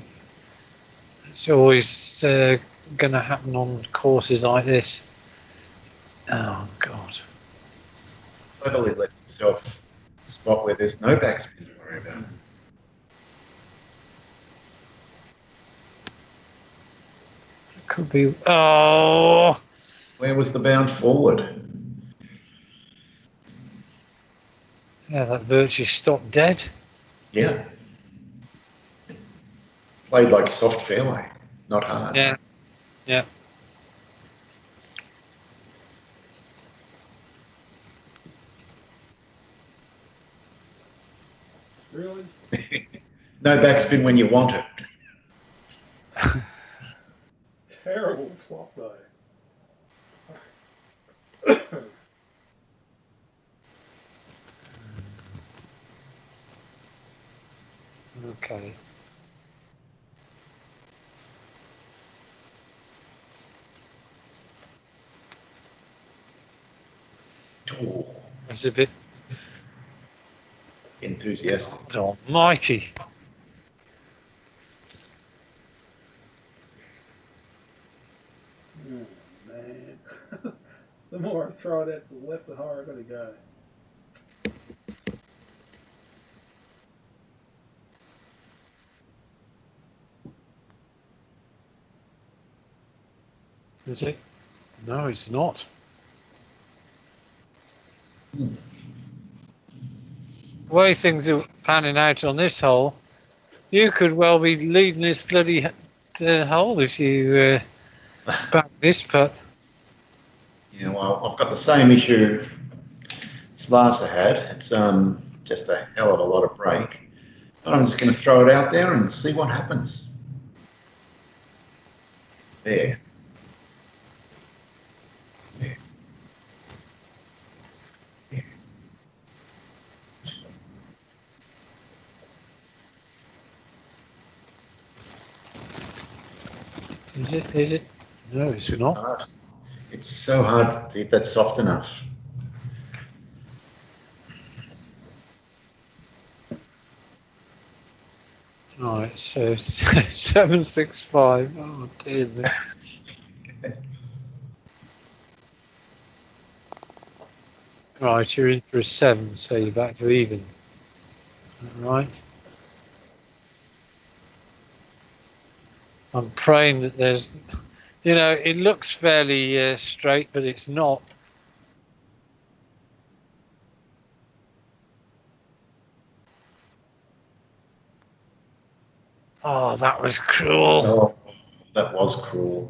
it's always going to happen on courses like this. Oh, God. Cleverly let yourself a spot where there's no backspin to worry about. It could be. Oh! Where was the bound forward? Yeah, that virtually stopped dead. Yeah. Played like soft fairway, not hard. Yeah. Yeah. really No backspin when you want it. terrible flop though. Okay. Ooh, It's a bit enthusiastic. almighty. Oh, man. The more I throw it at the left, the higher I gotta go. Is it? No, it's not. Hmm. The way things are panning out on this hole, you could well be leading this bloody hole if you back this putt. Yeah, well, I've got the same issue Slarsa had. It's just a hell of a lot of break. But I'm just going to throw it out there and see what happens. There. There. There. Is it? Is it? No, it's not. Hard. It's so hard to hit that soft enough. Right, so 765. Oh dear me. Right, you're in for a 7, so you're back to even. Is that right? I'm praying that there's, you know, it looks fairly straight, but it's not. Oh, that was cruel. Oh, that was cruel.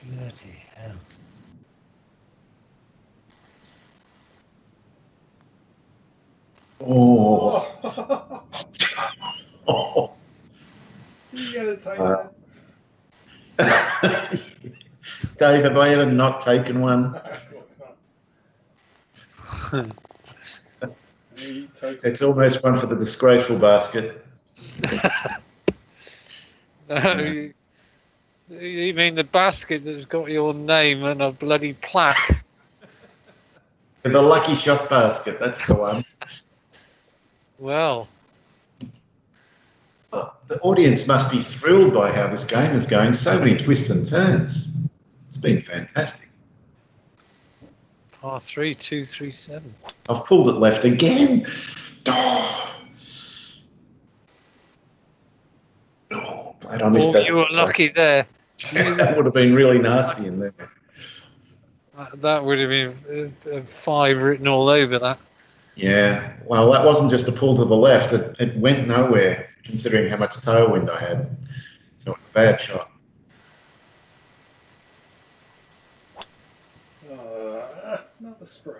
Bloody hell. Oh. Oh. You gotta take that. Dave, have I ever not taken one? Of course not. You take It's almost one for the disgraceful basket. No, You mean the basket that's got your name and a bloody plaque? The lucky shot basket, that's the one. Well, The audience must be thrilled by how this game is going. So many twists and turns. It's been fantastic. par 3, 237. I've pulled it left again. Oh, glad I missed that. You were lucky there. That would have been really nasty in there. That would have been 5 written all over that. Yeah, well, that wasn't just a pull to the left. It went nowhere, considering how much tailwind I had. So it's a bad shot. Not the spray.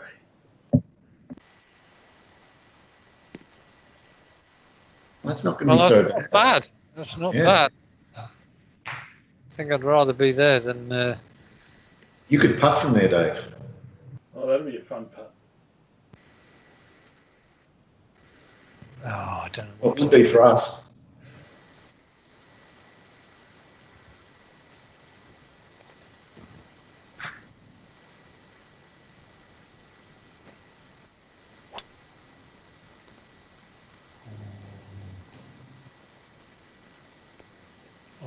That's not going to Well, be so that's bad. not bad. That's not Yeah. bad. I think I'd rather be there than. You could putt from there, Dave. Oh, that'd be a fun putt. Oh, I don't know. What would be for us?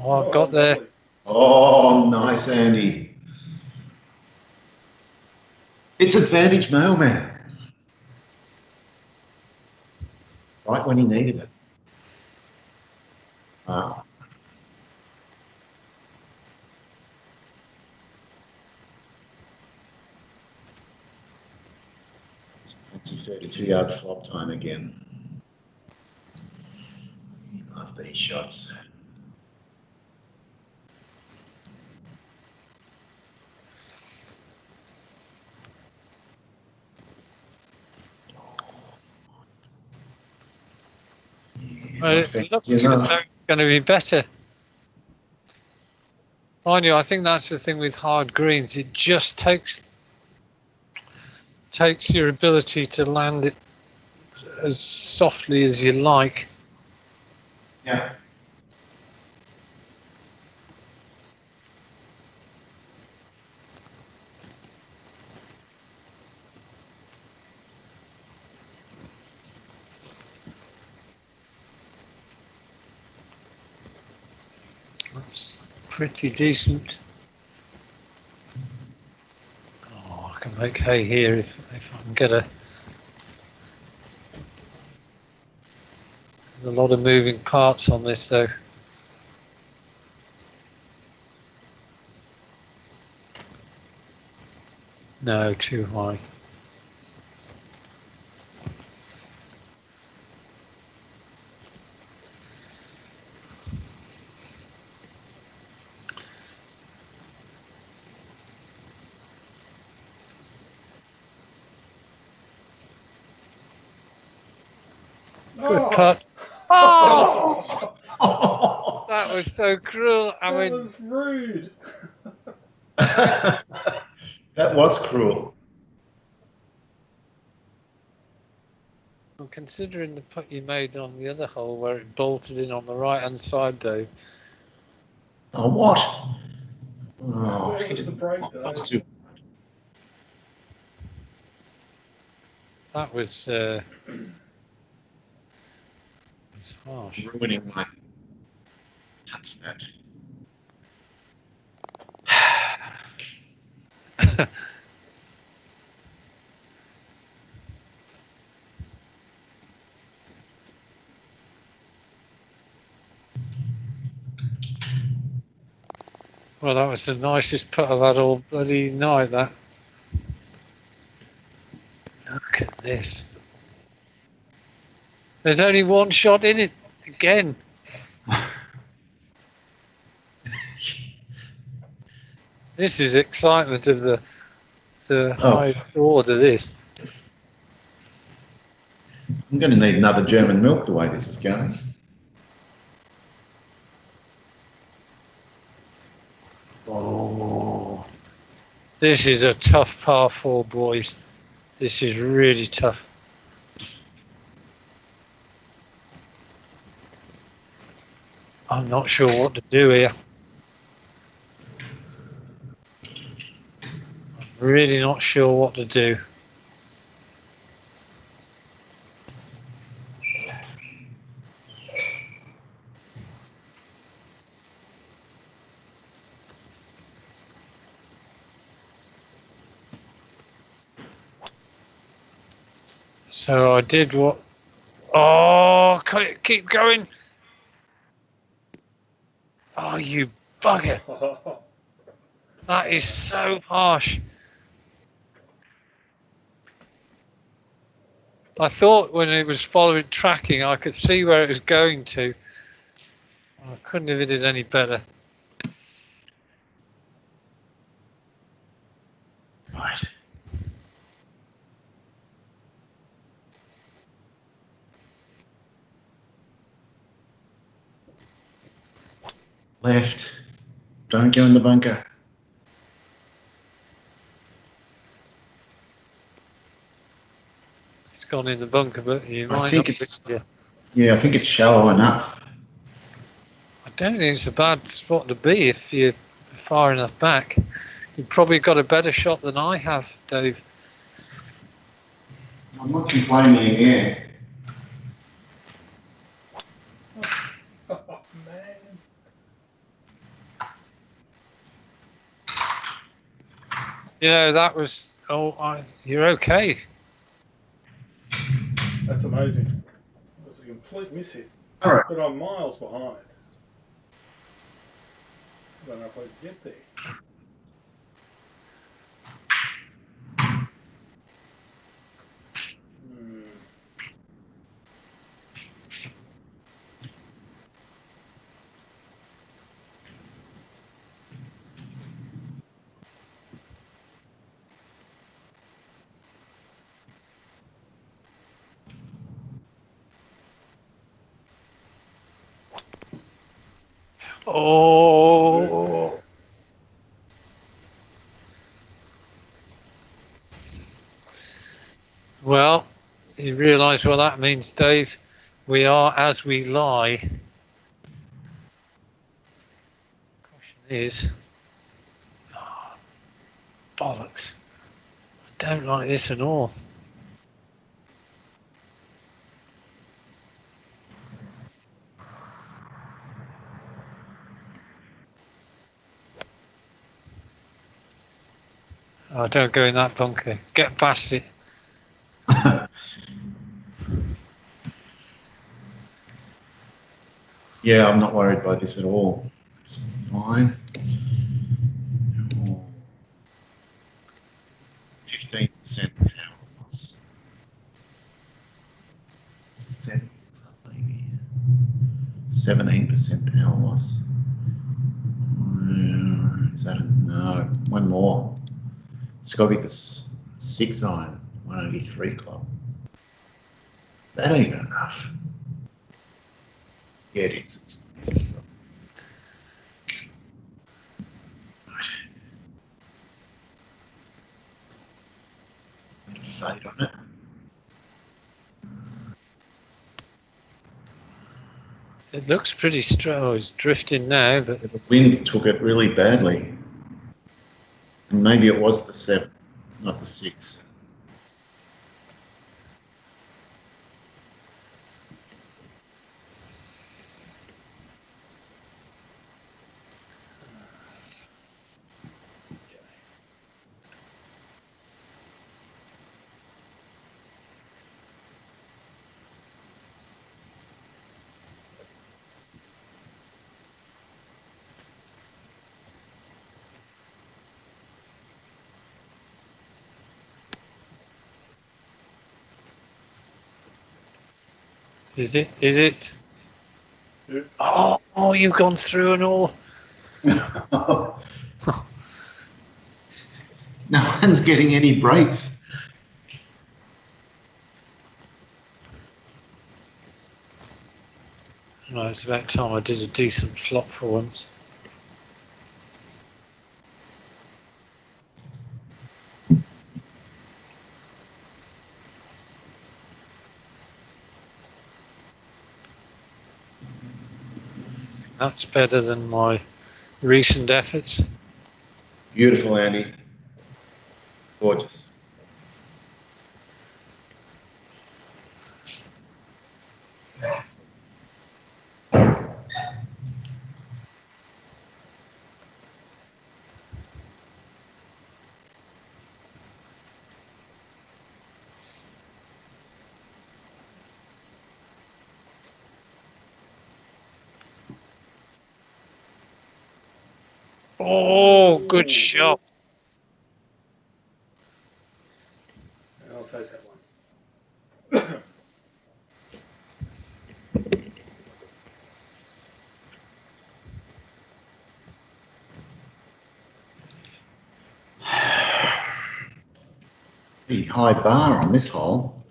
Oh, I've got there. Lovely. Oh, nice, Andy. It's advantage mailman. Right when he needed it. Wow. It's a 32-yard flop time again. Love these shots. Well, it looks as though it's going to be better. Mind you, I think that's the thing with hard greens. It just takes your ability to land it as softly as you like. Yeah. That's pretty decent. Oh, I can make hay here if I can get a lot of moving parts on this though. No, too high. Good putt. Oh, that was so cruel. I That mean, was rude. That was cruel. considering the putt you made on the other hole where it bolted in on the right-hand side, Dave. Oh, what? Oh, Where was the break, that's though? too- That was harsh. ruining my nuts. That. Well, that was the nicest putt I've had all bloody night, that. Look at this. There's only one shot in it again. This is excitement of the highest order, this. I'm going to need another German milk the way this is going. Oh, this is a tough par 4, boys. This is really tough. I'm not sure what to do here. Really not sure what to do. So I did what... Oh, keep going. Oh, you bugger. That is so harsh. I thought when it was following tracking, I could see where it was going to. I couldn't have hit it any better. Right. Left. Don't go in the bunker. It's gone in the bunker, but you I might think not it's- be- yeah. Yeah, I think it's shallow enough. I don't think it's a bad spot to be if you're far enough back. You've probably got a better shot than I have, Dave. I'm not complaining yet. Oh, man. You know, that was... you're okay. That's amazing. It was a complete miss hit. All right. But I'm miles behind. I don't know if I can get there. Hmm. Oh... Well, you realise what that means, Dave. We are as we lie. Question is... Oh, bollocks. I don't like this at all. Oh, don't go in that bunker. Get past it. Yeah, I'm not worried by this at all. It's fine. 15% power loss. 17% power loss. Is that no? One more. It's got to be the 6 iron 183 club. That ain't enough. Yeah, it is. Fade on it. It looks pretty strong. Oh, it's drifting now, but The wind took it really badly. And maybe it was the 7, not the 6. is it? Is it? Yeah. Oh, you've gone through and all. No one's getting any breaks. No, it's about time I did a decent flop for once. That's better than my recent efforts. Beautiful, Andy. Gorgeous. Oh, good shot. I'll take that one. Pretty high bar on this hole.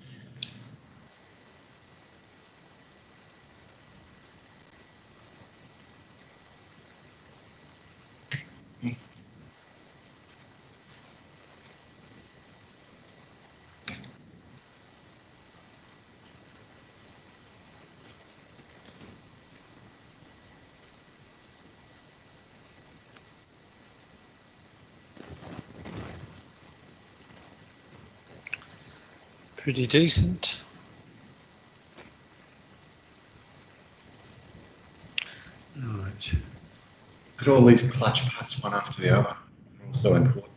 Pretty decent. Right. Look at all these clutch putts one after the other. They're all so important.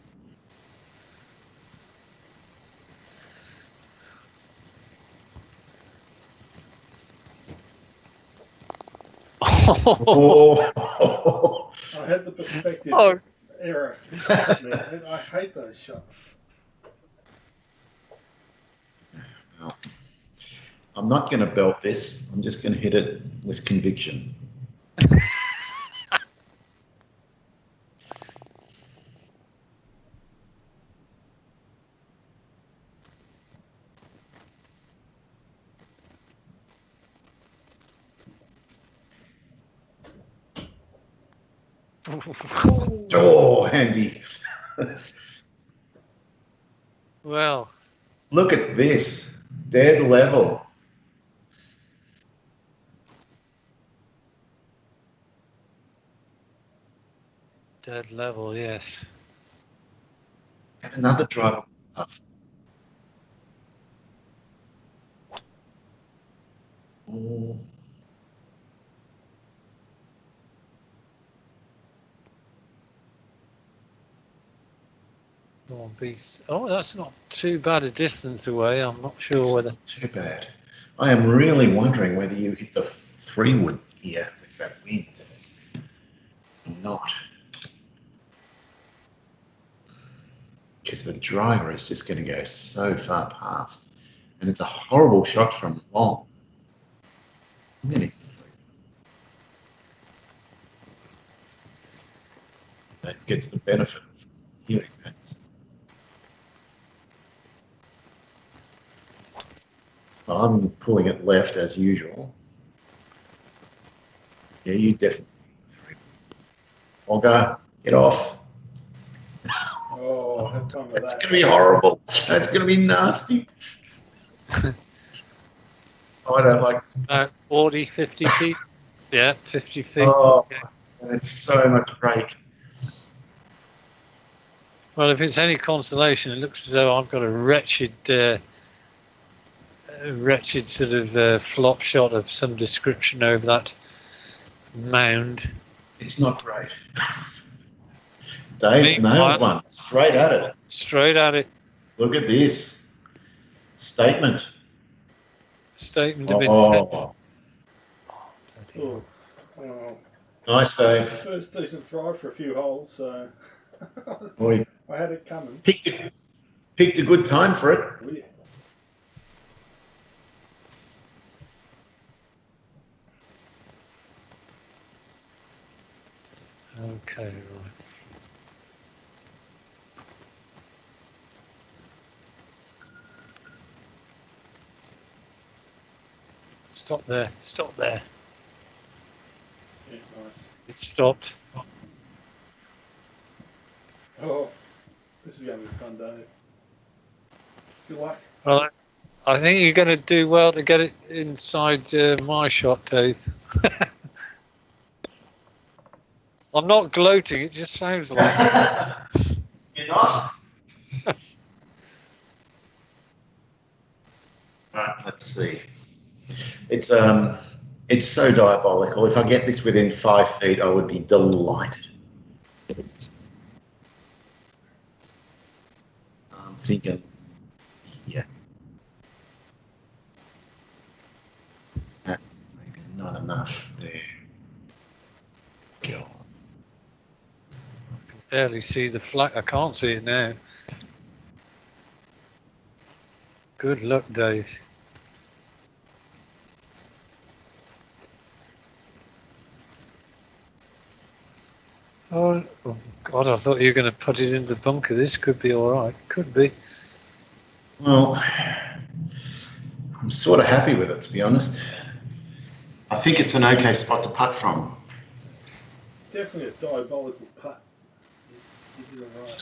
Oh. I had the perspective Oh. error. I hate those shots. Well, I'm not going to belt this. I'm just going to hit it with conviction. Oh, handy. Well, Look at this. Dead level. dead level, yes. And another driver. Oh. Go on, beast. Oh, that's not too bad a distance away. I'm not sure It's whether. not too bad. I am really wondering whether you hit the 3-wood here with that wind or not. Because the driver is just going to go so far past. And it's a horrible shot from long. I'm going to hit the 3. That gets the benefit of hearing that. I'm pulling it left as usual. Yeah, you definitely hit the 3. Olga, get off. Oh, have fun with That's that. going to be horrible. That's going to be nasty. Oh, I don't like this. 40, 50 feet? Yeah, 50 feet. Oh, Okay. and it's so much break. Well, if it's any consolation, it looks as though I've got a wretched sort of flop shot of some description over that mound. It's not great. Dave's Meanwhile- nailed one. Straight at it. Straight at it. Look at this. Statement. Statement of intent. Oh, Oh, oh. nice, Dave. First decent drive for a few holes, so Boy, I had it coming. picked a good time for it. Oh, yeah. Okay, right. Stop there. Stop there. Yeah, nice. It stopped. Oh, this is going to be a fun day. Good luck. Well, I think you're going to do well to get it inside my shot, Dave. I'm not gloating. It just sounds like. You're not? Let's see. It's so diabolical. If I get this within 5 feet, I would be delighted. I'm thinking, yeah, maybe not enough there. God. Barely see the flag. I can't see it now. Good luck, Dave. Oh God, I thought you were going to put it in the bunker. This could be all right. Could be. Well, I'm sort of happy with it, to be honest. I think it's an okay spot to putt from. Definitely a diabolical putt. You did it right.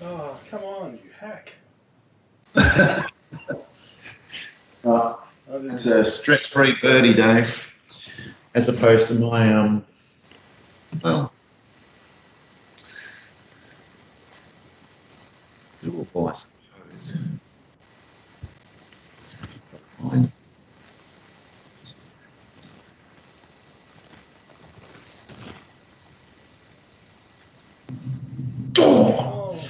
Oh, come on, you hack. It's a stress-free birdie, Dave, as opposed to my, well, doable, I suppose. Fine. Oh.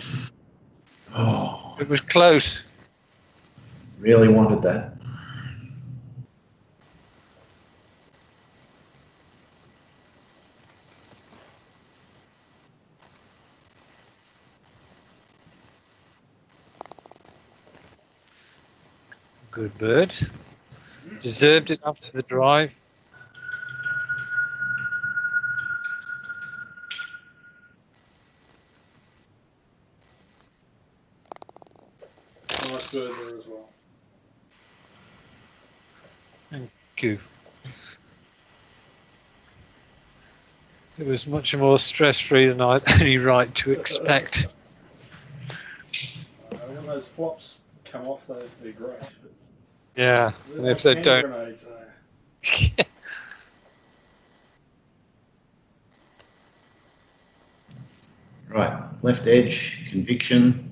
Oh, It was close. really wanted that. Good bird. Deserved it after the drive. Nice bird there as well. Thank you. It was much more stress-free than I had any right to expect. When those flops come off, they're great. But Yeah, and if they hand don't, grenades, Right, left edge, conviction.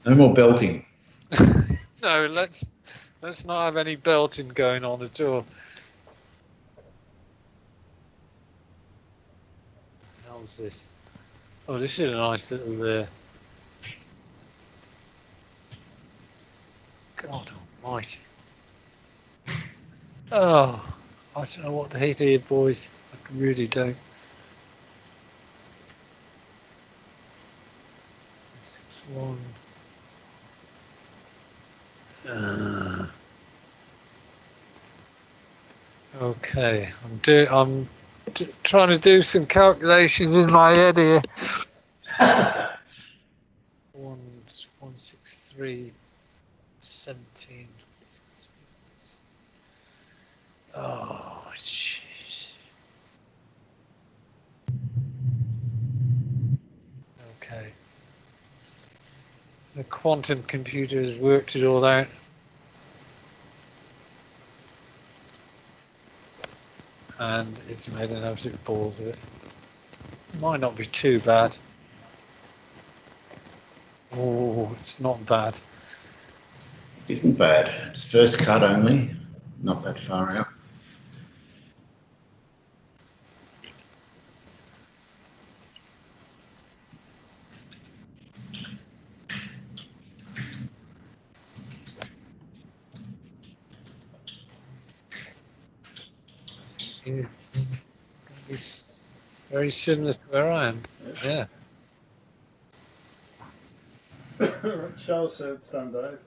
No more belting. no, let's not have any belting going on at all. How's this? Oh, this is a nice little. God Almighty! Oh, I don't know what to hate here, boys. I really don't. 6-1. Okay, I'm trying to do some calculations in my head here. 163, 17. Oh, jeez. Okay. The quantum computer has worked it all out. And it's made an absolute balls of it. Might not be too bad. Oh, it's not bad. Isn't bad. It's first cut only, not that far out. It's very similar to where I am. Yeah. Show us how it's done, Dave.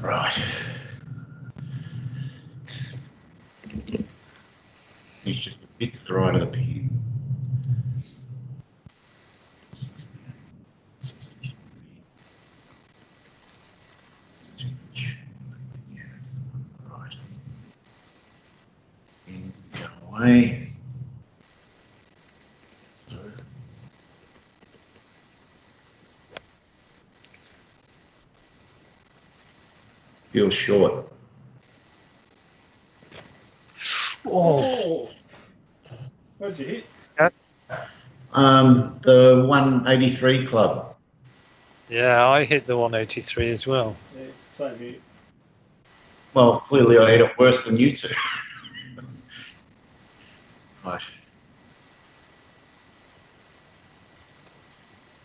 Right. He's just a bit to the right of the pin. 60, 60. I feel short. Oh! What'd you hit? The 183 club. Yeah, I hit the 183 as well. Yeah, same here. Well, clearly I hit it worse than you two. Right.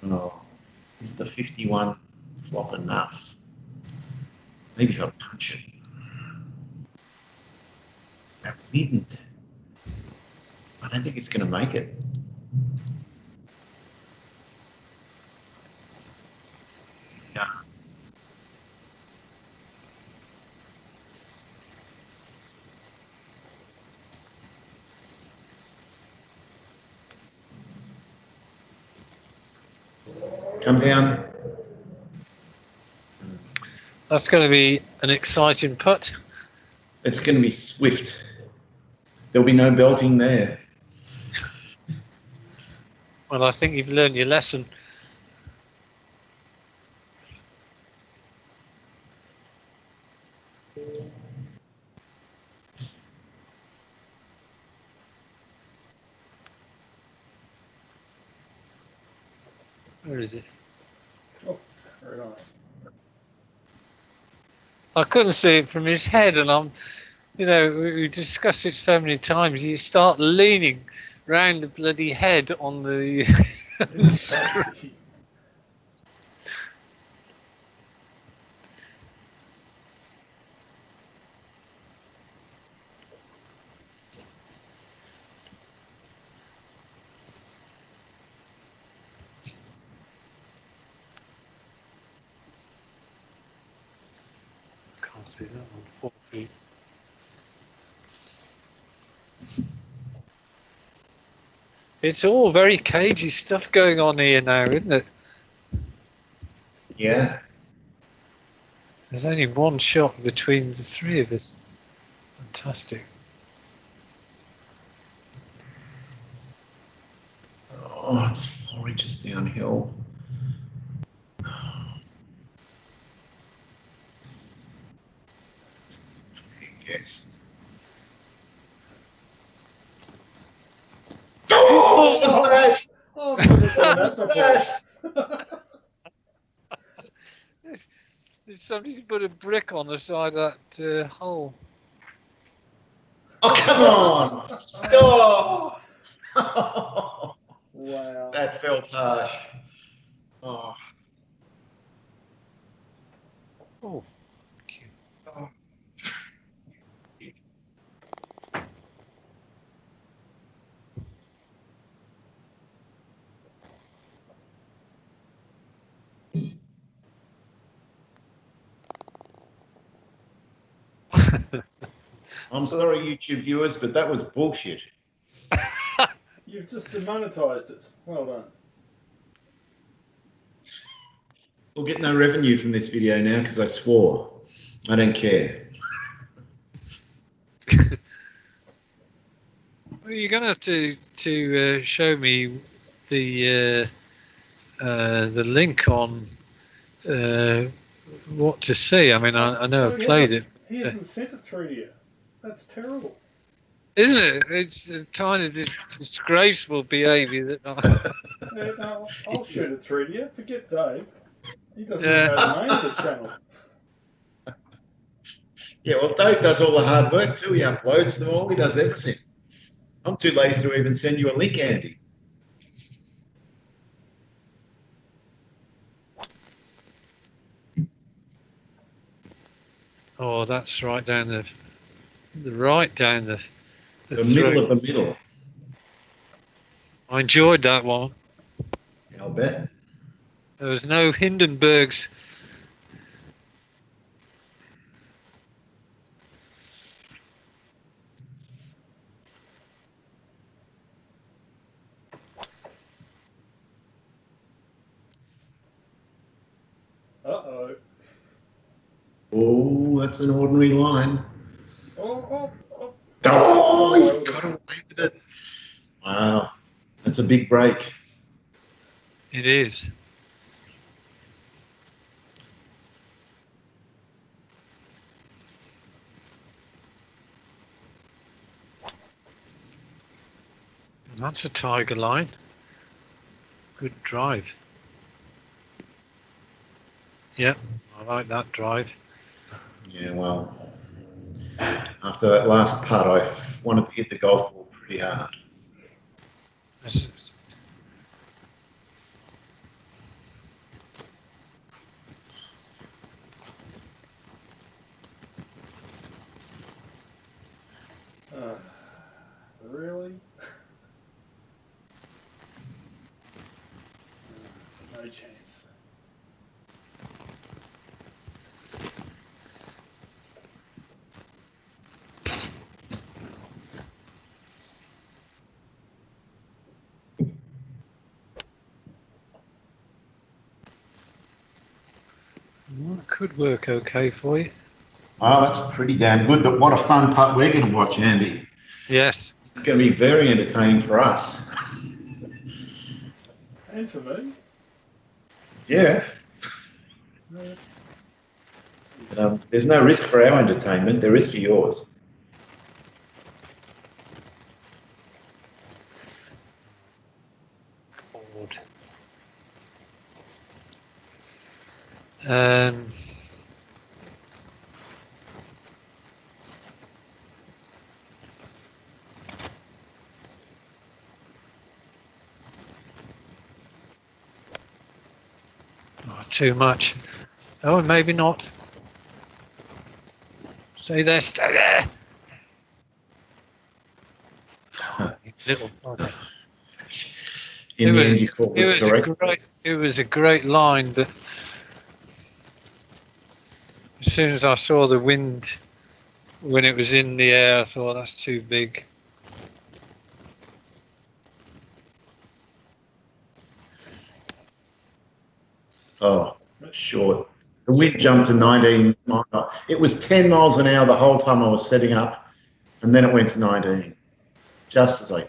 Oh, is the 51 flop enough? Maybe if I punch it. I didn't. I don't think it's going to make it. Yeah. Come down. That's going to be an exciting putt. It's going to be swift. There'll be no belting there. Well, I think you've learned your lesson. Where is it? Oh, very nice. I couldn't see it from his head, and we discussed it so many times. You start leaning round the bloody head on the. It's fancy. Can't see that on 4 feet. It's all very cagey stuff going on here now, isn't it? Yeah. There's only one shot between the three of us. Fantastic. Oh, it's 4 inches downhill. Yes. Oh, Oh, I've never seen that before. Somebody's put a brick on the side of that hole. Oh, come on! Oh. Wow. That felt harsh. Oh. Oh. I'm sorry, YouTube viewers, but that was bullshit. You've just demonetized it. Well done. We'll get no revenue from this video now because I swore. I don't care. Well, you're going to have to show me the link on what to see. I mean, I know So I played it. He hasn't sent it through to you. That's terrible. Isn't it? It's a kind of disgraceful behaviour that Yeah, no, I'll shoot it through to you. Forget Dave. He doesn't Yeah. even know the name of the channel. Yeah, well, Dave does all the hard work too. He uploads them all. He does everything. I'm too lazy to even send you a link, Andy. Oh, that's right down the right down the The throat. middle of the middle. I enjoyed that one. Yeah, I'll bet. There was no Hindenburgs. Uh-oh. Oh, that's an ordinary line. Oh. Oh, he's got Wow, that's a big break. It is. That's a tiger line. Good drive. Yep, I like that drive. Yeah, well, after that last putt, I wanted to hit the golf ball pretty hard. This- Really? No chance. Well, it could work okay for you. Wow, that's pretty damn good. But what a fun putt we're going to watch, Andy. Yes. It's going to be very entertaining for us. And for me. Yeah. No. There's no risk for our entertainment. There is for yours. Forward. Um, too much. Oh, maybe not. Stay there, stay there. Oh, you little bugger. In the end, you called it correct. It was a great line, but as soon as I saw the wind when it was in the air, I thought that's too big. Oh, short. The wind jumped to 19 miles. It was 10 miles an hour the whole time I was setting up, and then it went to 19. Just as I.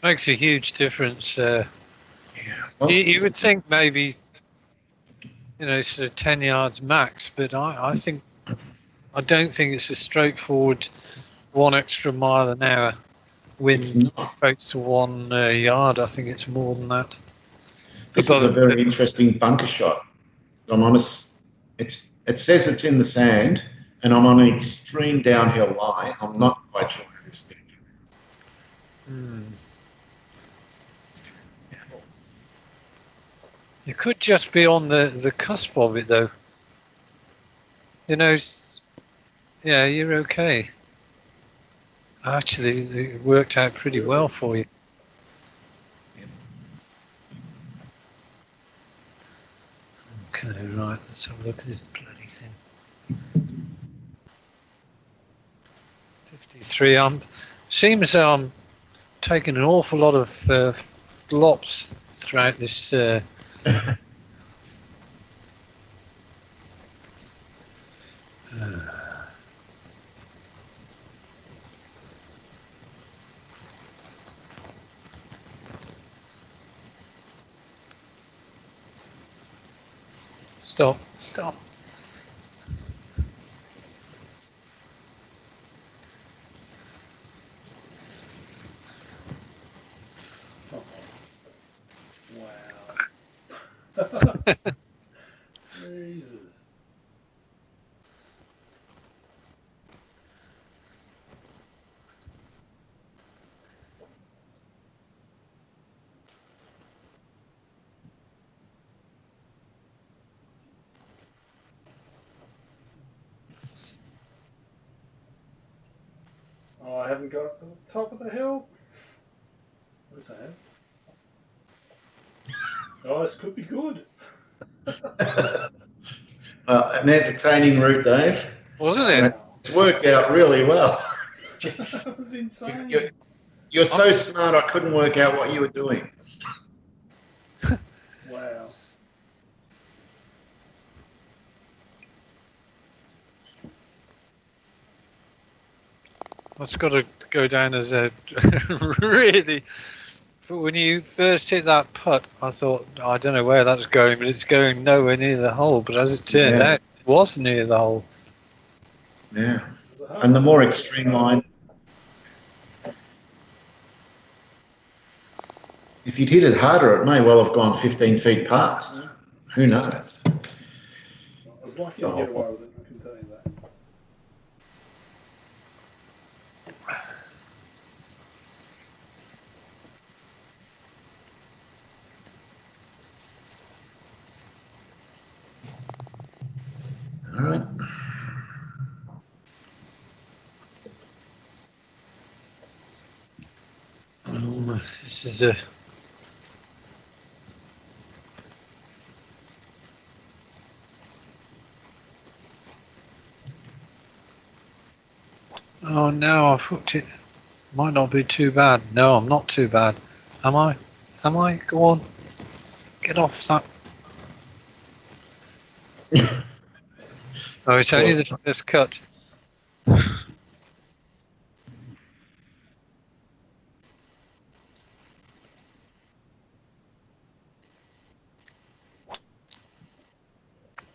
Makes a huge difference. Well, You would think maybe, sort of 10 yards max, but I don't think it's a straightforward 1 extra mile an hour wind it's not. equates to 1 yard. I think it's more than that. This is a very interesting bunker shot. I'm honest. It says it's in the sand, and I'm on an extreme downhill lie. I'm not quite sure where this thing. You could just be on the cusp of it, though. Yeah, you're okay. Actually, it worked out pretty well for you. Okay, right, let's have a look at this bloody thing. 53. Seems I'm taking an awful lot of flops throughout this. Stop. Oh. Wow. Jesus. Oh, I haven't got to the top of the hill. What is that? Oh, this could be good. An entertaining route, Dave. Wasn't it? It's worked out really well. That was insane. You're so smart, I couldn't work out what you were doing. Wow. It's got a go down as a really. But when you first hit that putt, I thought, I don't know where that's going, but it's going nowhere near the hole. But as it turned out, it was near the hole. Yeah. And the more extreme line, if you'd hit it harder, it may well have gone 15 feet past. Yeah. Who knows? I was lucky to get away with it, I can tell you that. All right. This is a. Oh no, I hooked it. Might not be too bad. No, I'm not too bad. Am I? Am I? Go on. Get off that. Oh, it's only the first cut.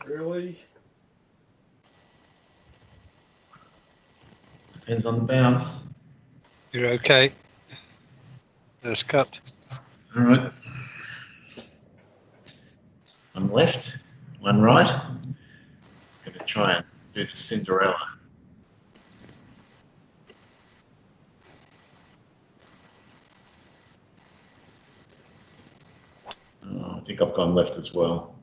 Really? Depends on the bounce. You're okay. First cut. All right. One left, one right. I'm going to try and do the Cinderella. Oh, I think I've gone left as well.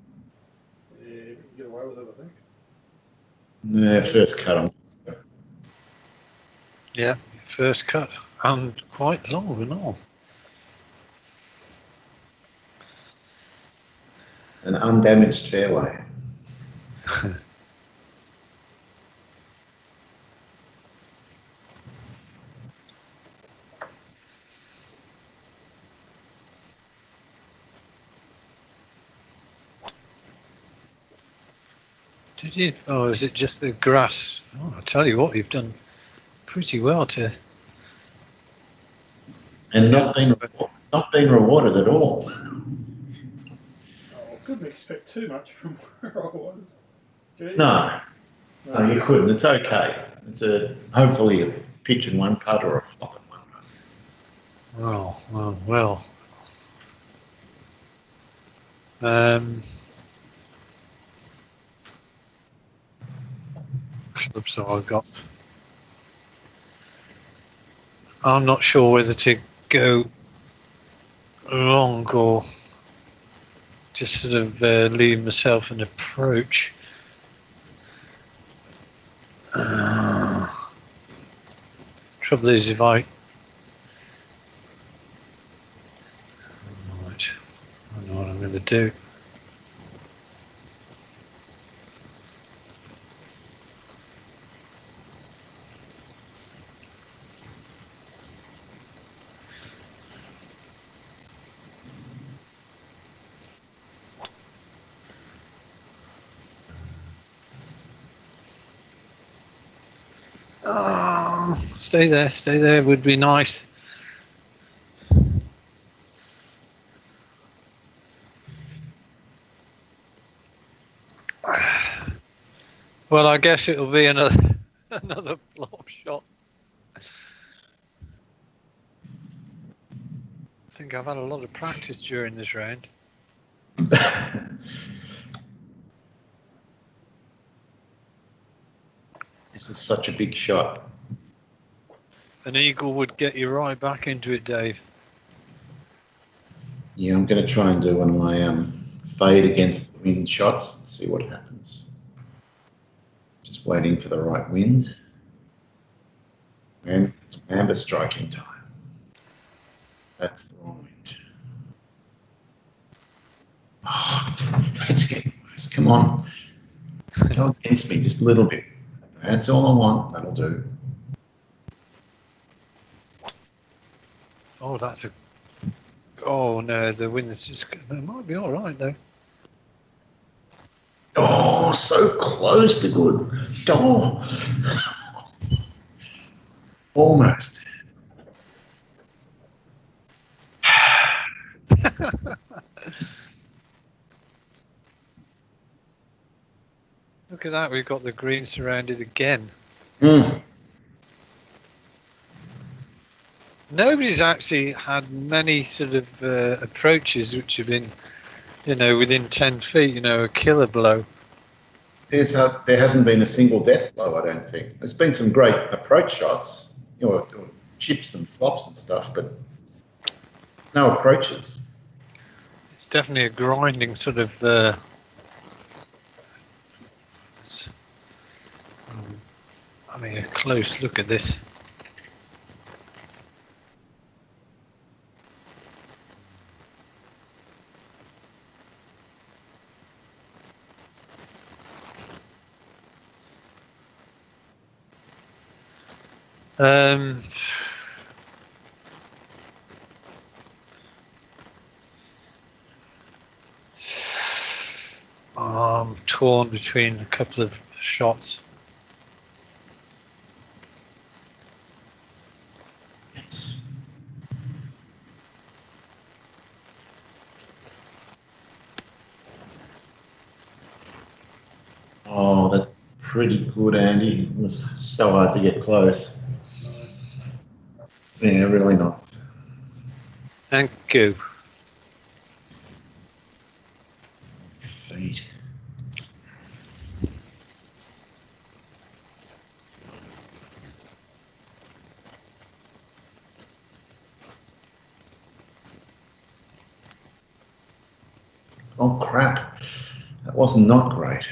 Yeah, you can get away with it, I think. Yeah, first cut on. Yeah, first cut. And quite long and all. An undamaged fairway. Did you? Oh, is it just the grass? Oh, I tell you what, you've done pretty well to. And not been rewarded at all. Oh, I couldn't expect too much from where I was. Jeez. No, you couldn't. It's okay. It's hopefully a pitch in one putt or a flop in one putt. Well. Clubs that I've got. I'm not sure whether to go long or just sort of leave myself an approach. Trouble is, if I right, I know what I'm going to do. Stay there would be nice. Well, I guess it'll be another flop shot. I think I've had a lot of practice during this round. This is such a big shot. An eagle would get you right back into it, Dave. Yeah, I'm going to try and do one of my fade against the wind shots and see what happens. Just waiting for the right wind. And it's amber striking time. That's the wrong wind. Oh, it's getting worse. Come on. Go against me just a little bit. That's all I want. That'll do. Oh, that's a. Oh no, the wind is just. It might be all right though. Oh, so close to good. Oh, almost. Look at that, we've got the green surrounded again. Mm. Nobody's actually had many sort of approaches which have been, within 10 feet, a killer blow. There hasn't been a single death blow, I don't think. There's been some great approach shots, or chips and flops and stuff, but no approaches. It's definitely a grinding sort of. Having a close look at this. Um, I'm torn between a couple of shots. Yes. Oh, that's pretty good, Andy. It was so hard to get close. Nice. Yeah, really nice. Thank you. Feet. Oh crap! That was not great.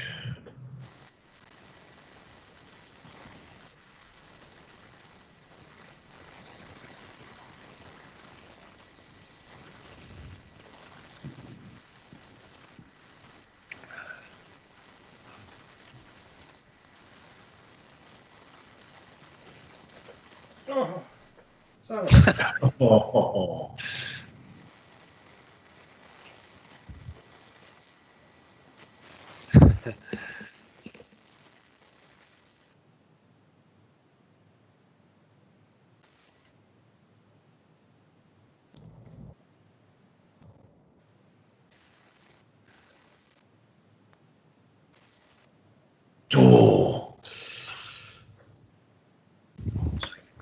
Oh, son of a... Oh. Oh.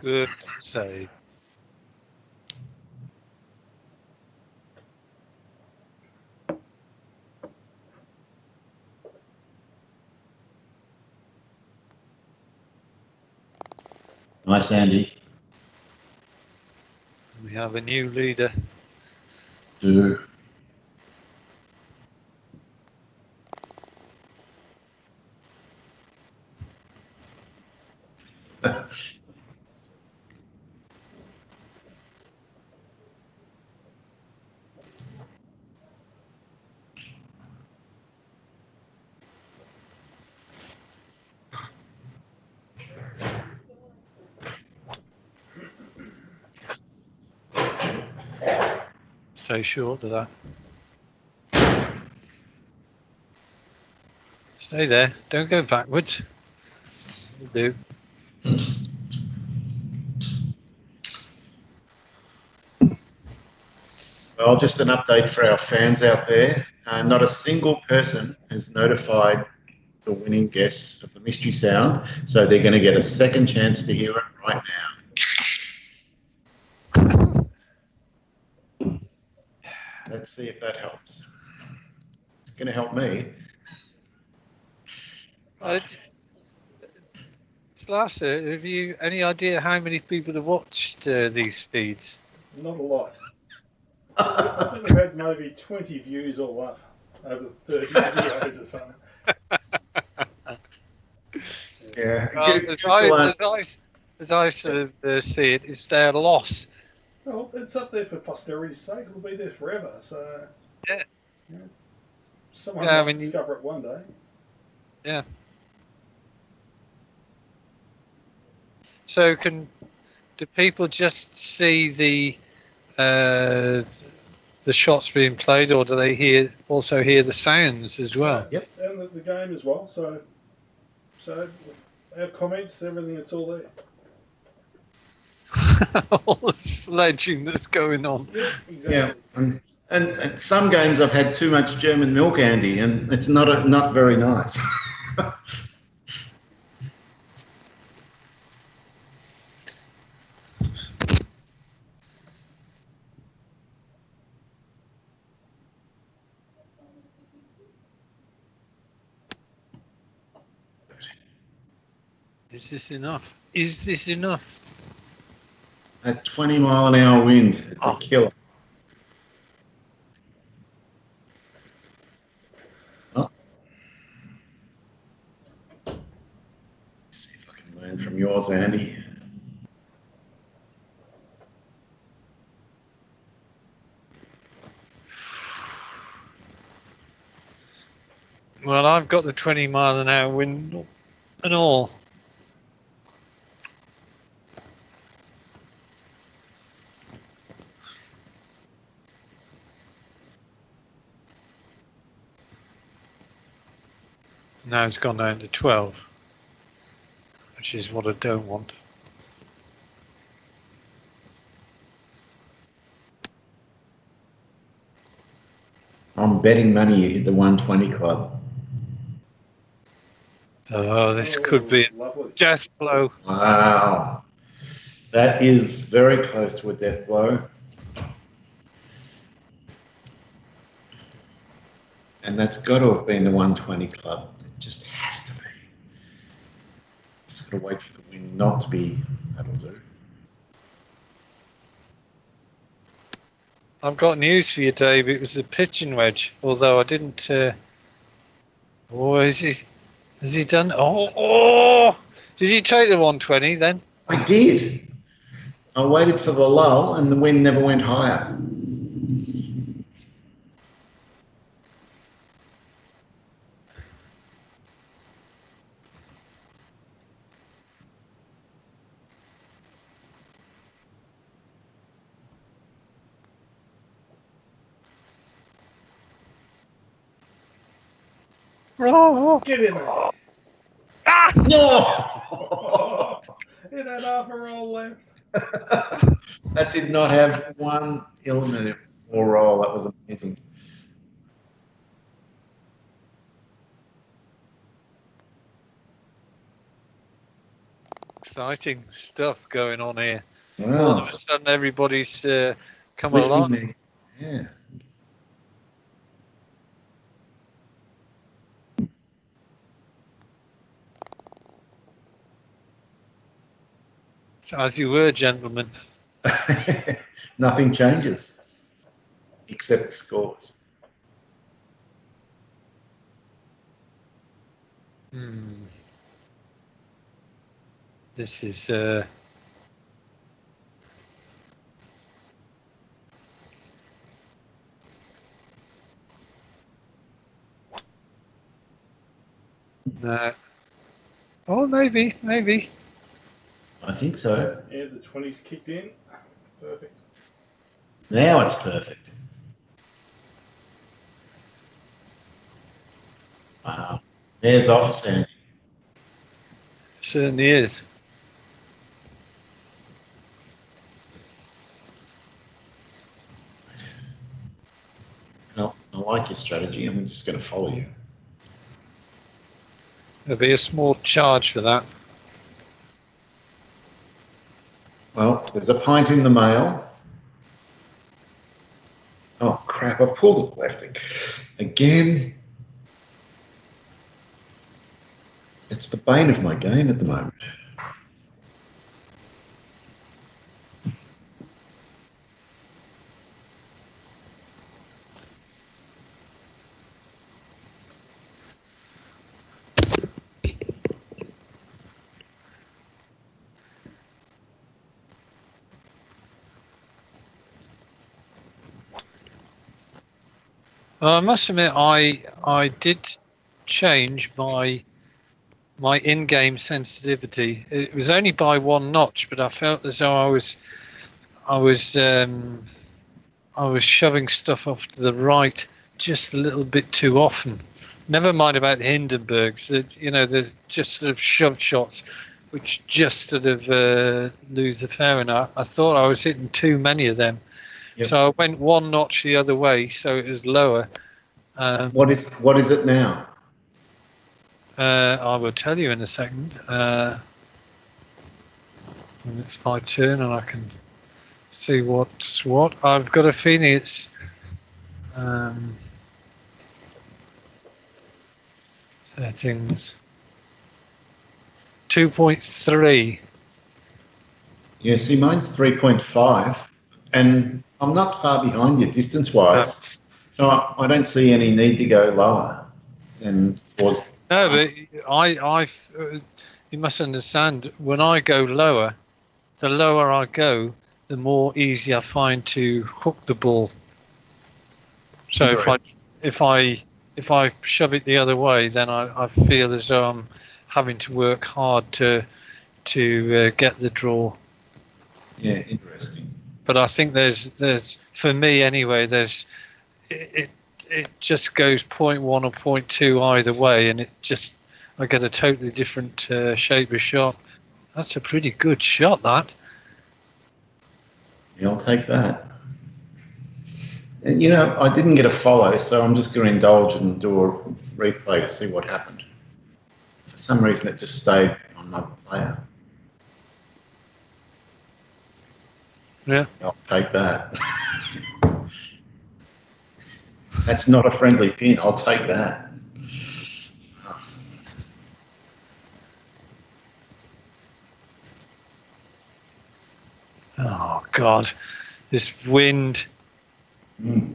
Good save. Nice, Andy. We have a new leader. Do. Stay short of that. Stay there. Don't go backwards. Will do. Well, just an update for our fans out there. Not a single person has notified the winning guess of the mystery sound, so they're going to get a second chance to hear it right now. Let's see if that helps. It's going to help me. Slasher, have you any idea how many people have watched these feeds? Not a lot. I think we've had maybe 20 views all up over 30 videos or something. Yeah. Well, as I sort of see it, it's their loss. Well, it's up there for posterity's sake. It'll be there forever. So Yeah. Someone Yeah, might discover it one day. Yeah. So do people just see the shots being played, or do they also hear the sounds as well? Yep. And the game as well. So our comments, everything, it's all there. All the sledging that's going on. Yeah, exactly. Yeah. And some games I've had too much German milk, Andy, and it's not very nice. Is this enough? Is this enough? At 20-mile-an-hour wind, it's a killer. Oh. See if I can learn from yours, Andy. Well, I've got the 20-mile-an-hour wind and all. Now it's gone down to 12, which is what I don't want. I'm betting money at the 120 club. Oh, this could be a Lovely. death blow. Wow. That is very close to a death blow. And that's got to have been the 120 club. It just has to be. Just got to wait for the wind not to be. That'll do. I've got news for you, Dave. It was a pitching wedge, although I didn't. Oh, has he done? Oh! Did he take the 120 then? I did. I waited for the lull and the wind never went higher. Oh! Get in there. Ah! No! It had half a roll left. That did not have one element or roll. That was amazing. Exciting stuff going on here. All Wow. of a sudden, everybody's come Lifting along. me. Yeah. So as you were, gentlemen. Nothing changes except the scores. This is no. Oh, maybe. I think so. Yeah, the 20's kicked in. Perfect. Now it's perfect. Wow. There's office Andy. Certainly is. No, I like your strategy. I'm just going to follow you. There'll be a small charge for that. Well, there's a pint in the mail. Oh, crap. I've pulled it left again. It's the bane of my game at the moment. I must admit, I did change my in-game sensitivity. It was only by 1 notch, but I felt as though I was shoving stuff off to the right just a little bit too often. Never mind about the Hindenburgs. There's just sort of shove shots, which just sort of lose the fair. And I thought I was hitting too many of them, Yep. So I went one notch the other way, so it was lower. What is it now? I will tell you in a second. When it's my turn and I can see what's what. I've got a feeling it's settings 2.3. Yeah, see, mine's 3.5, and I'm not far behind you distance-wise, so I don't see any need to go lower. And was No, but you must understand, when I go lower, the lower I go, the more easy I find to hook the ball. So if I shove it the other way, then I feel as though I'm having to work hard to get the draw. Yeah, interesting. But I think there's for me anyway, it just goes 0.1 or 0.2 either way, and I get a totally different shape of shot. That's a pretty good shot, that. Yeah, I'll take that. And I didn't get a follow, so I'm just going to indulge and do a replay to see what happened. For some reason, it just stayed on my player. Yeah. I'll take that. That's not a friendly pin. I'll take that. Oh God, this wind. Mm.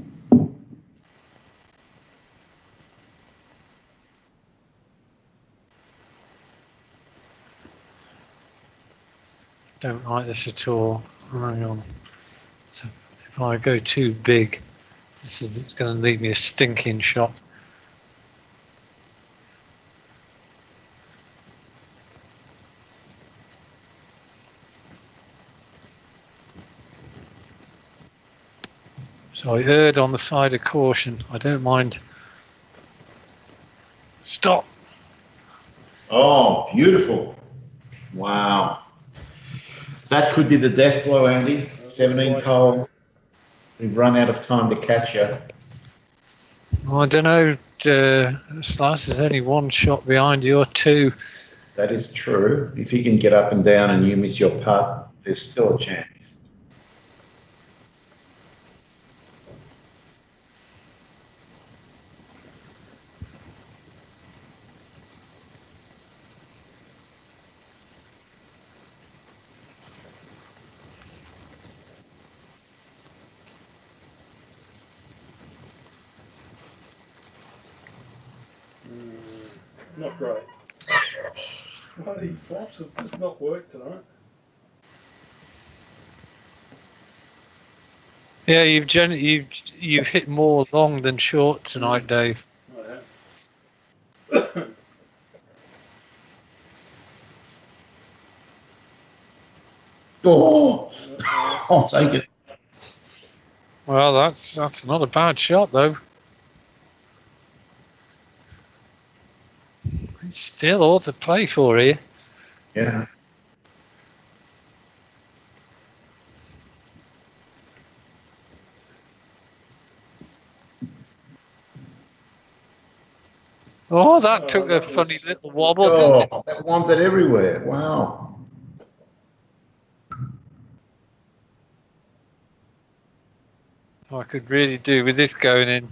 Don't like this at all. Hang on. So if I go too big, this is going to leave me a stinking shot. So I erred on the side of caution. I don't mind. Stop. Oh, beautiful. Wow. That could be the death blow, Andy. 17th hole. We've run out of time to catch you. I don't know. Slice is only one shot behind you or two. That is true. If you can get up and down and you miss your putt, there's still a chance. Not great. Bloody flops have just not worked tonight. Yeah, you've hit more long than short tonight, Dave. I have. Oh, I'll take it. Well, that's not a bad shot though. It's still all to play for here. Yeah. Oh, that took a funny little wobble, didn't it? Oh, that wandered everywhere. Wow. I could really do with this going in.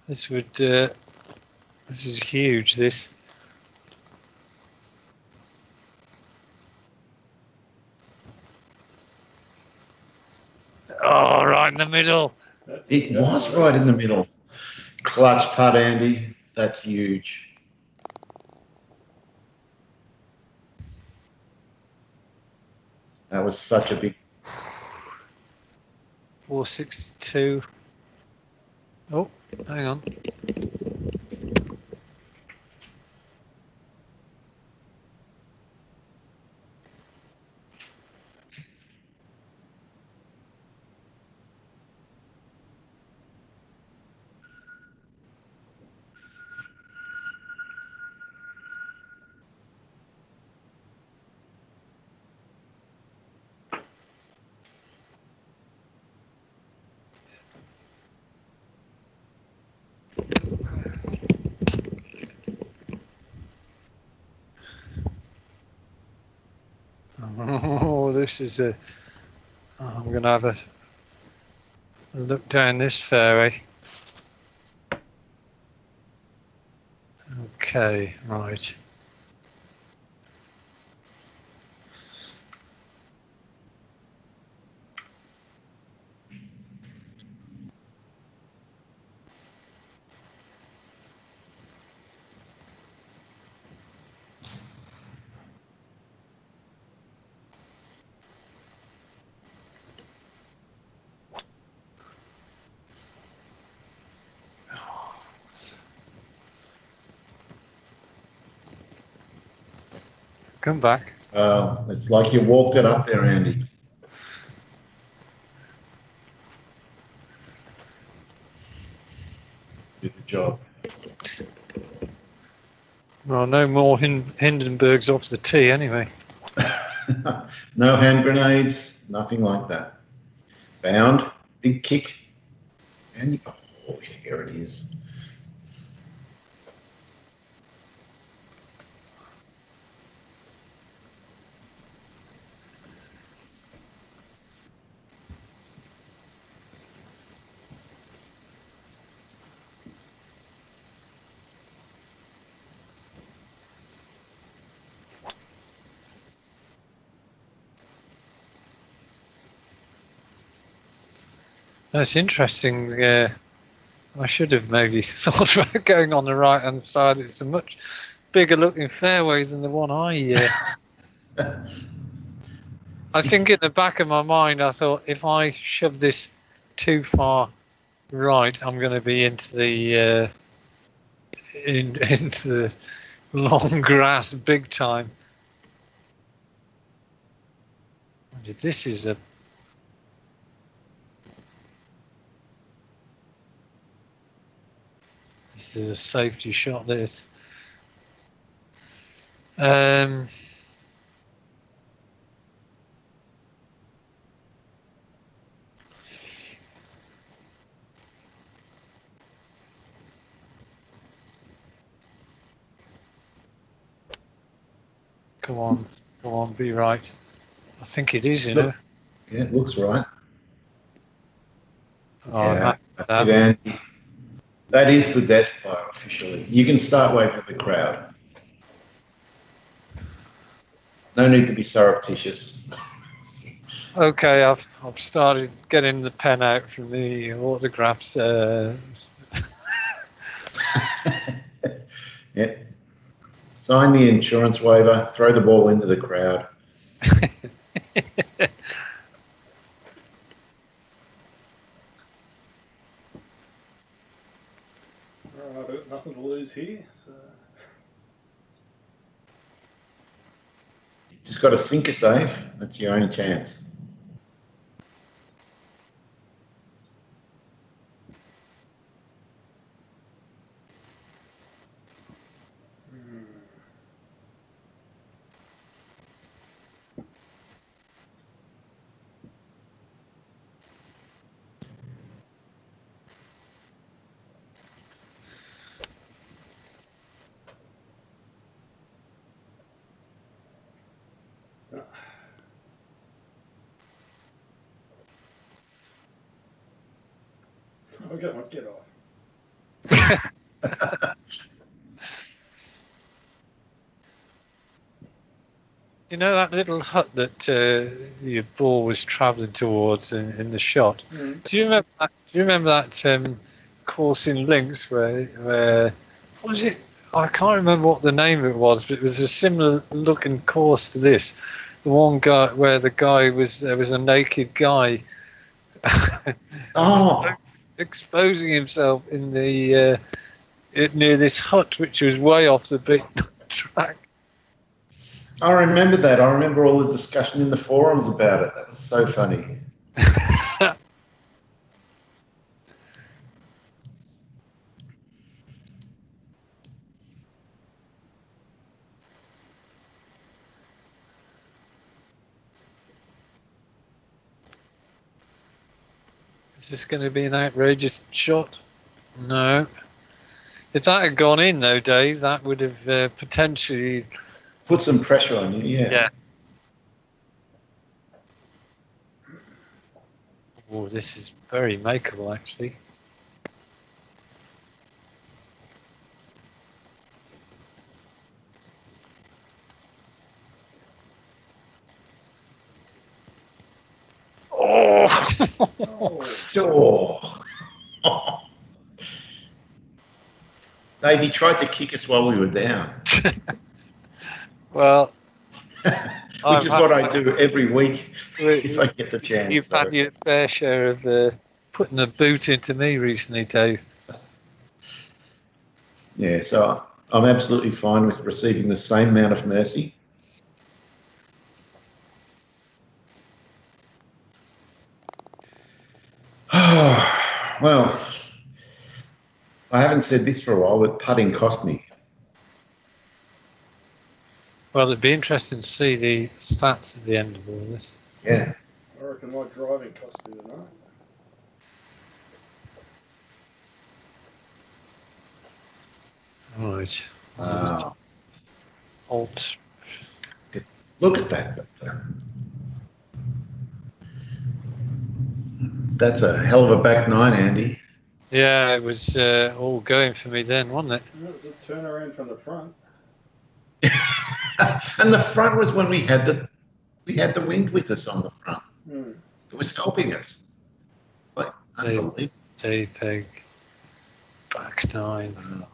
This would. This is huge. This. Oh, right in the middle. It was right in the middle. Clutch putt, Andy. That's huge. That was such a big. 462. Oh, hang on. this is a. I'm going to have a look down this fairway. Okay, right. Come back. It's like you walked it up there, Andy. Good job. Well, no more Hindenburgs off the tee anyway. No hand grenades, nothing like that. Bound, big kick, and oh, here it is. That's interesting. I should have maybe thought about going on the right hand side. It's a much bigger looking fairway than the one I think in the back of my mind, I thought if I shove this too far right, I'm going to be into the into the long grass big time. This is a safety shot. This. Come on, be right. I think it is, you know. Yeah, it looks right. Oh, yeah, that's it, Andy. That is the death player officially. You can start waving at the crowd. No need to be surreptitious. Okay, I've started getting the pen out from the autographs. Yeah. Sign the insurance waiver, throw the ball into the crowd. I've got nothing to lose here. So. You just got to sink it, Dave. That's your only chance. I'll get my get off. You know that little hut that your ball was travelling towards in the shot? Mm. Do you remember that course in Links where what was it? I can't remember what the name of it was, but it was a similar looking course to this. The one guy where there was a naked guy exposing himself in the near this hut, which was way off the big track. I remember that. I remember all the discussion in the forums about it. That was so funny. Is this going to be an outrageous shot? No. If that had gone in, though, Dave, that would have potentially put some pressure on you. Yeah. Oh, this is very makeable, actually. Oh! Oh, Oh. Dave, he tried to kick us while we were down, Well, which is what I do every week if I get the chance. You've So. had your fair share of putting a boot into me recently, Dave. Yeah, so I'm absolutely fine with receiving the same amount of mercy. Well, I haven't said this for a while, but putting cost me. Well, it'd be interesting to see the stats at the end of all this. Yeah. I reckon my driving cost me tonight. Right. Wow. Alt. Look at that. That's a hell of a back nine, Andy. Yeah, it was all going for me then, wasn't it? And it was a turnaround from the front. And the front was when we had the wind with us on the front. Mm. It was helping us. Like unbelievable. JPEG. Back nine. Wow.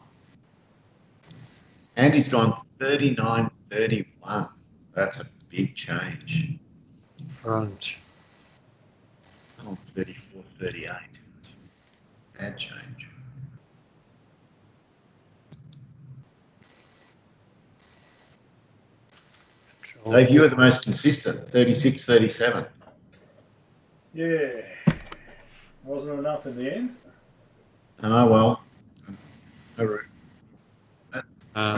Andy's gone 39-31. That's a big change. Front. Oh, 34-38. Bad change. Dave, you were the most consistent, 36-37. Yeah. Wasn't enough in the end. Oh, well.